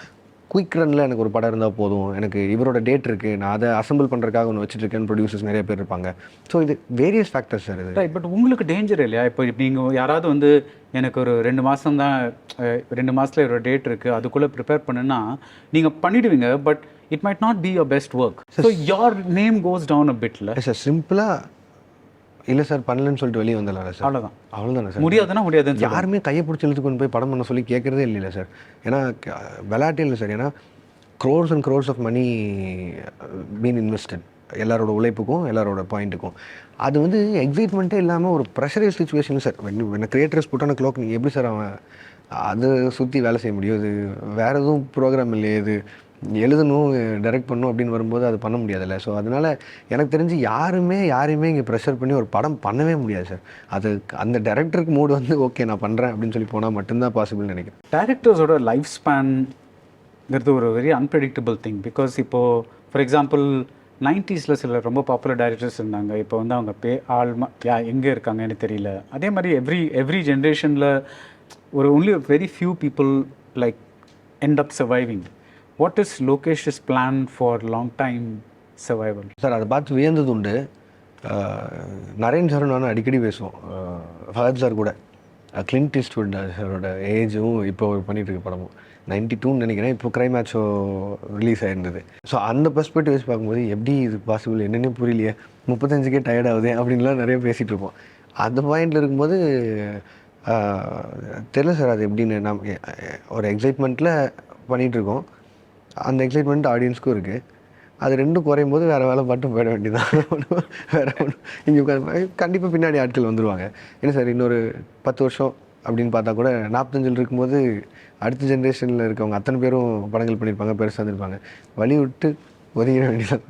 குயிக் ரனில் எனக்கு ஒரு படம் இருந்தால் போதும், எனக்கு இவரோட டேட் இருக்குது, நான் அதை அசம்பிள் பண்ணுறதுக்காக ஒன்று வச்சுருக்கேன்னு ப்ரொடியூசர்ஸ் நிறைய பேர் இருப்பாங்க. ஸோ இது வேரியஸ் ஃபேக்டர்ஸ் சார் இது. ரைட். பட் உங்களுக்கு டேஞ்சர் இல்லையா? இப்போ நீங்கள் யாராவது வந்து எனக்கு ஒரு 2 மாதம் தான், 2 மாதத்தில் ஒரு டேட் இருக்குது, அதுக்குள்ளே ப்ரிப்பேர் பண்ணுன்னா நீங்கள் பண்ணிவிடுவீங்க. But it might not be your best work. So your name goes down a பிட்ல. சார் சிம்பிளாக இல்லை சார் பண்ணலன்னு சொல்லிட்டு வெளியே வந்துடலாம் சார். அவ்வளோதானே சார். முடியாதுன்னு யாருமே கையை பிடிச்சி இழுத்து கொண்டு போய் படம் பண்ண சொல்லி கேட்குறதே இல்லை சார். ஏன்னா விளையாட்டே இல்லை சார். ஏன்னா crores and crores of money been invested, எல்லாரோட உழைப்புக்கும் எல்லாரோட பாயிண்ட்டுக்கும். அது வந்து எக்ஸைட்மெண்ட்டே இல்லாமல் ஒரு ப்ரெஷரைஸ் சுச்சுவேஷன் சார். என்ன கிரியேட்டர்ஸ் புட்டான க்ளோக் நீங்கள் எப்படி சார் அவன் அதை சுற்றி வேலை செய்ய முடியும்? இது வேறு எதுவும் ப்ரோக்ராம் இல்லையே, இது எழுதணும் டைரக்ட் பண்ணணும் அப்படின்னு வரும்போது அது பண்ண முடியாதுல்ல. ஸோ அதனால் எனக்கு தெரிஞ்சு யாருமே இங்கே ப்ரெஷர் பண்ணி ஒரு படம் பண்ணவே முடியாது சார். அது அந்த டைரக்டருக்கு மூடு வந்து ஓகே நான் பண்ணுறேன் அப்படின்னு சொல்லி போனால் மட்டும்தான் பாசிபிள்னு நினைக்கிறேன். டேரக்டர்ஸோட லைஃப் ஸ்பேன்ங்கிறது ஒரு வெரி அன்பிரடிக்டபிள் திங். பிகாஸ் இப்போது ஃபார் எக்ஸாம்பிள் 90s சில ரொம்ப பாப்புலர் டைரக்டர்ஸ் இருந்தாங்க. இப்போ வந்து அவங்க எங்கே இருக்காங்கன்னு தெரியல. அதே மாதிரி எவ்ரி ஜென்ரேஷனில் ஒரு only very few people like end up surviving. What is Lokesh's plan for long time survival? Sir அதை பார்த்து வியந்தது உண்டு. நரேன் சார் நான் அடிக்கடி பேசுவோம். ஃபஹத் சார் கூட கிளின்ட் ஈஸ்ட்வுட் சாரோட ஏஜும் இப்போ பண்ணிகிட்டு இருக்க படமும் 92ன்னு நினைக்கிறேன். இப்போ க்ரைம் மேட்சோ ரிலீஸ் ஆகிருந்தது. ஸோ அந்த பெர்ஸ்பெக்டிவ் வச்சு பார்க்கும்போது எப்படி இது பாசிபிள், என்னென்ன புரியலையே, 35க்கே டயர்ட் ஆகுது அப்படின்லாம் நிறைய பேசிகிட்டு இருப்போம். அந்த பாயிண்டில் இருக்கும்போது தெரியல சார் அது எப்படின்னு. நம்ம ஒரு எக்ஸைட்மெண்ட்டில் பண்ணிகிட்ருக்கோம், அந்த எக்ஸைட்மெண்ட் ஆடியன்ஸ்க்கும் இருக்குது. அது ரெண்டும் குறையும் போது வேறு வேலை மட்டும் போயிட வேண்டியதான். வேறு ஒன்றும் இங்கே கண்டிப்பாக பின்னாடி ஆட்கள் வந்துடுவாங்க. என்ன சார் இன்னொரு 10 வருஷம் அப்படின்னு பார்த்தா கூட 45 இருக்கும்போது அடுத்த ஜென்ரேஷனில் இருக்கவங்க அத்தனை பேரும் படங்கள் பண்ணியிருப்பாங்க, பெருசாக இருந்திருப்பாங்க. வழி விட்டு ஒதுங்கிட வேண்டியதான்.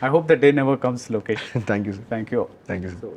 I hope that day never comes, Lokesh. Thank you, sir. Thank you. Thank you, sir.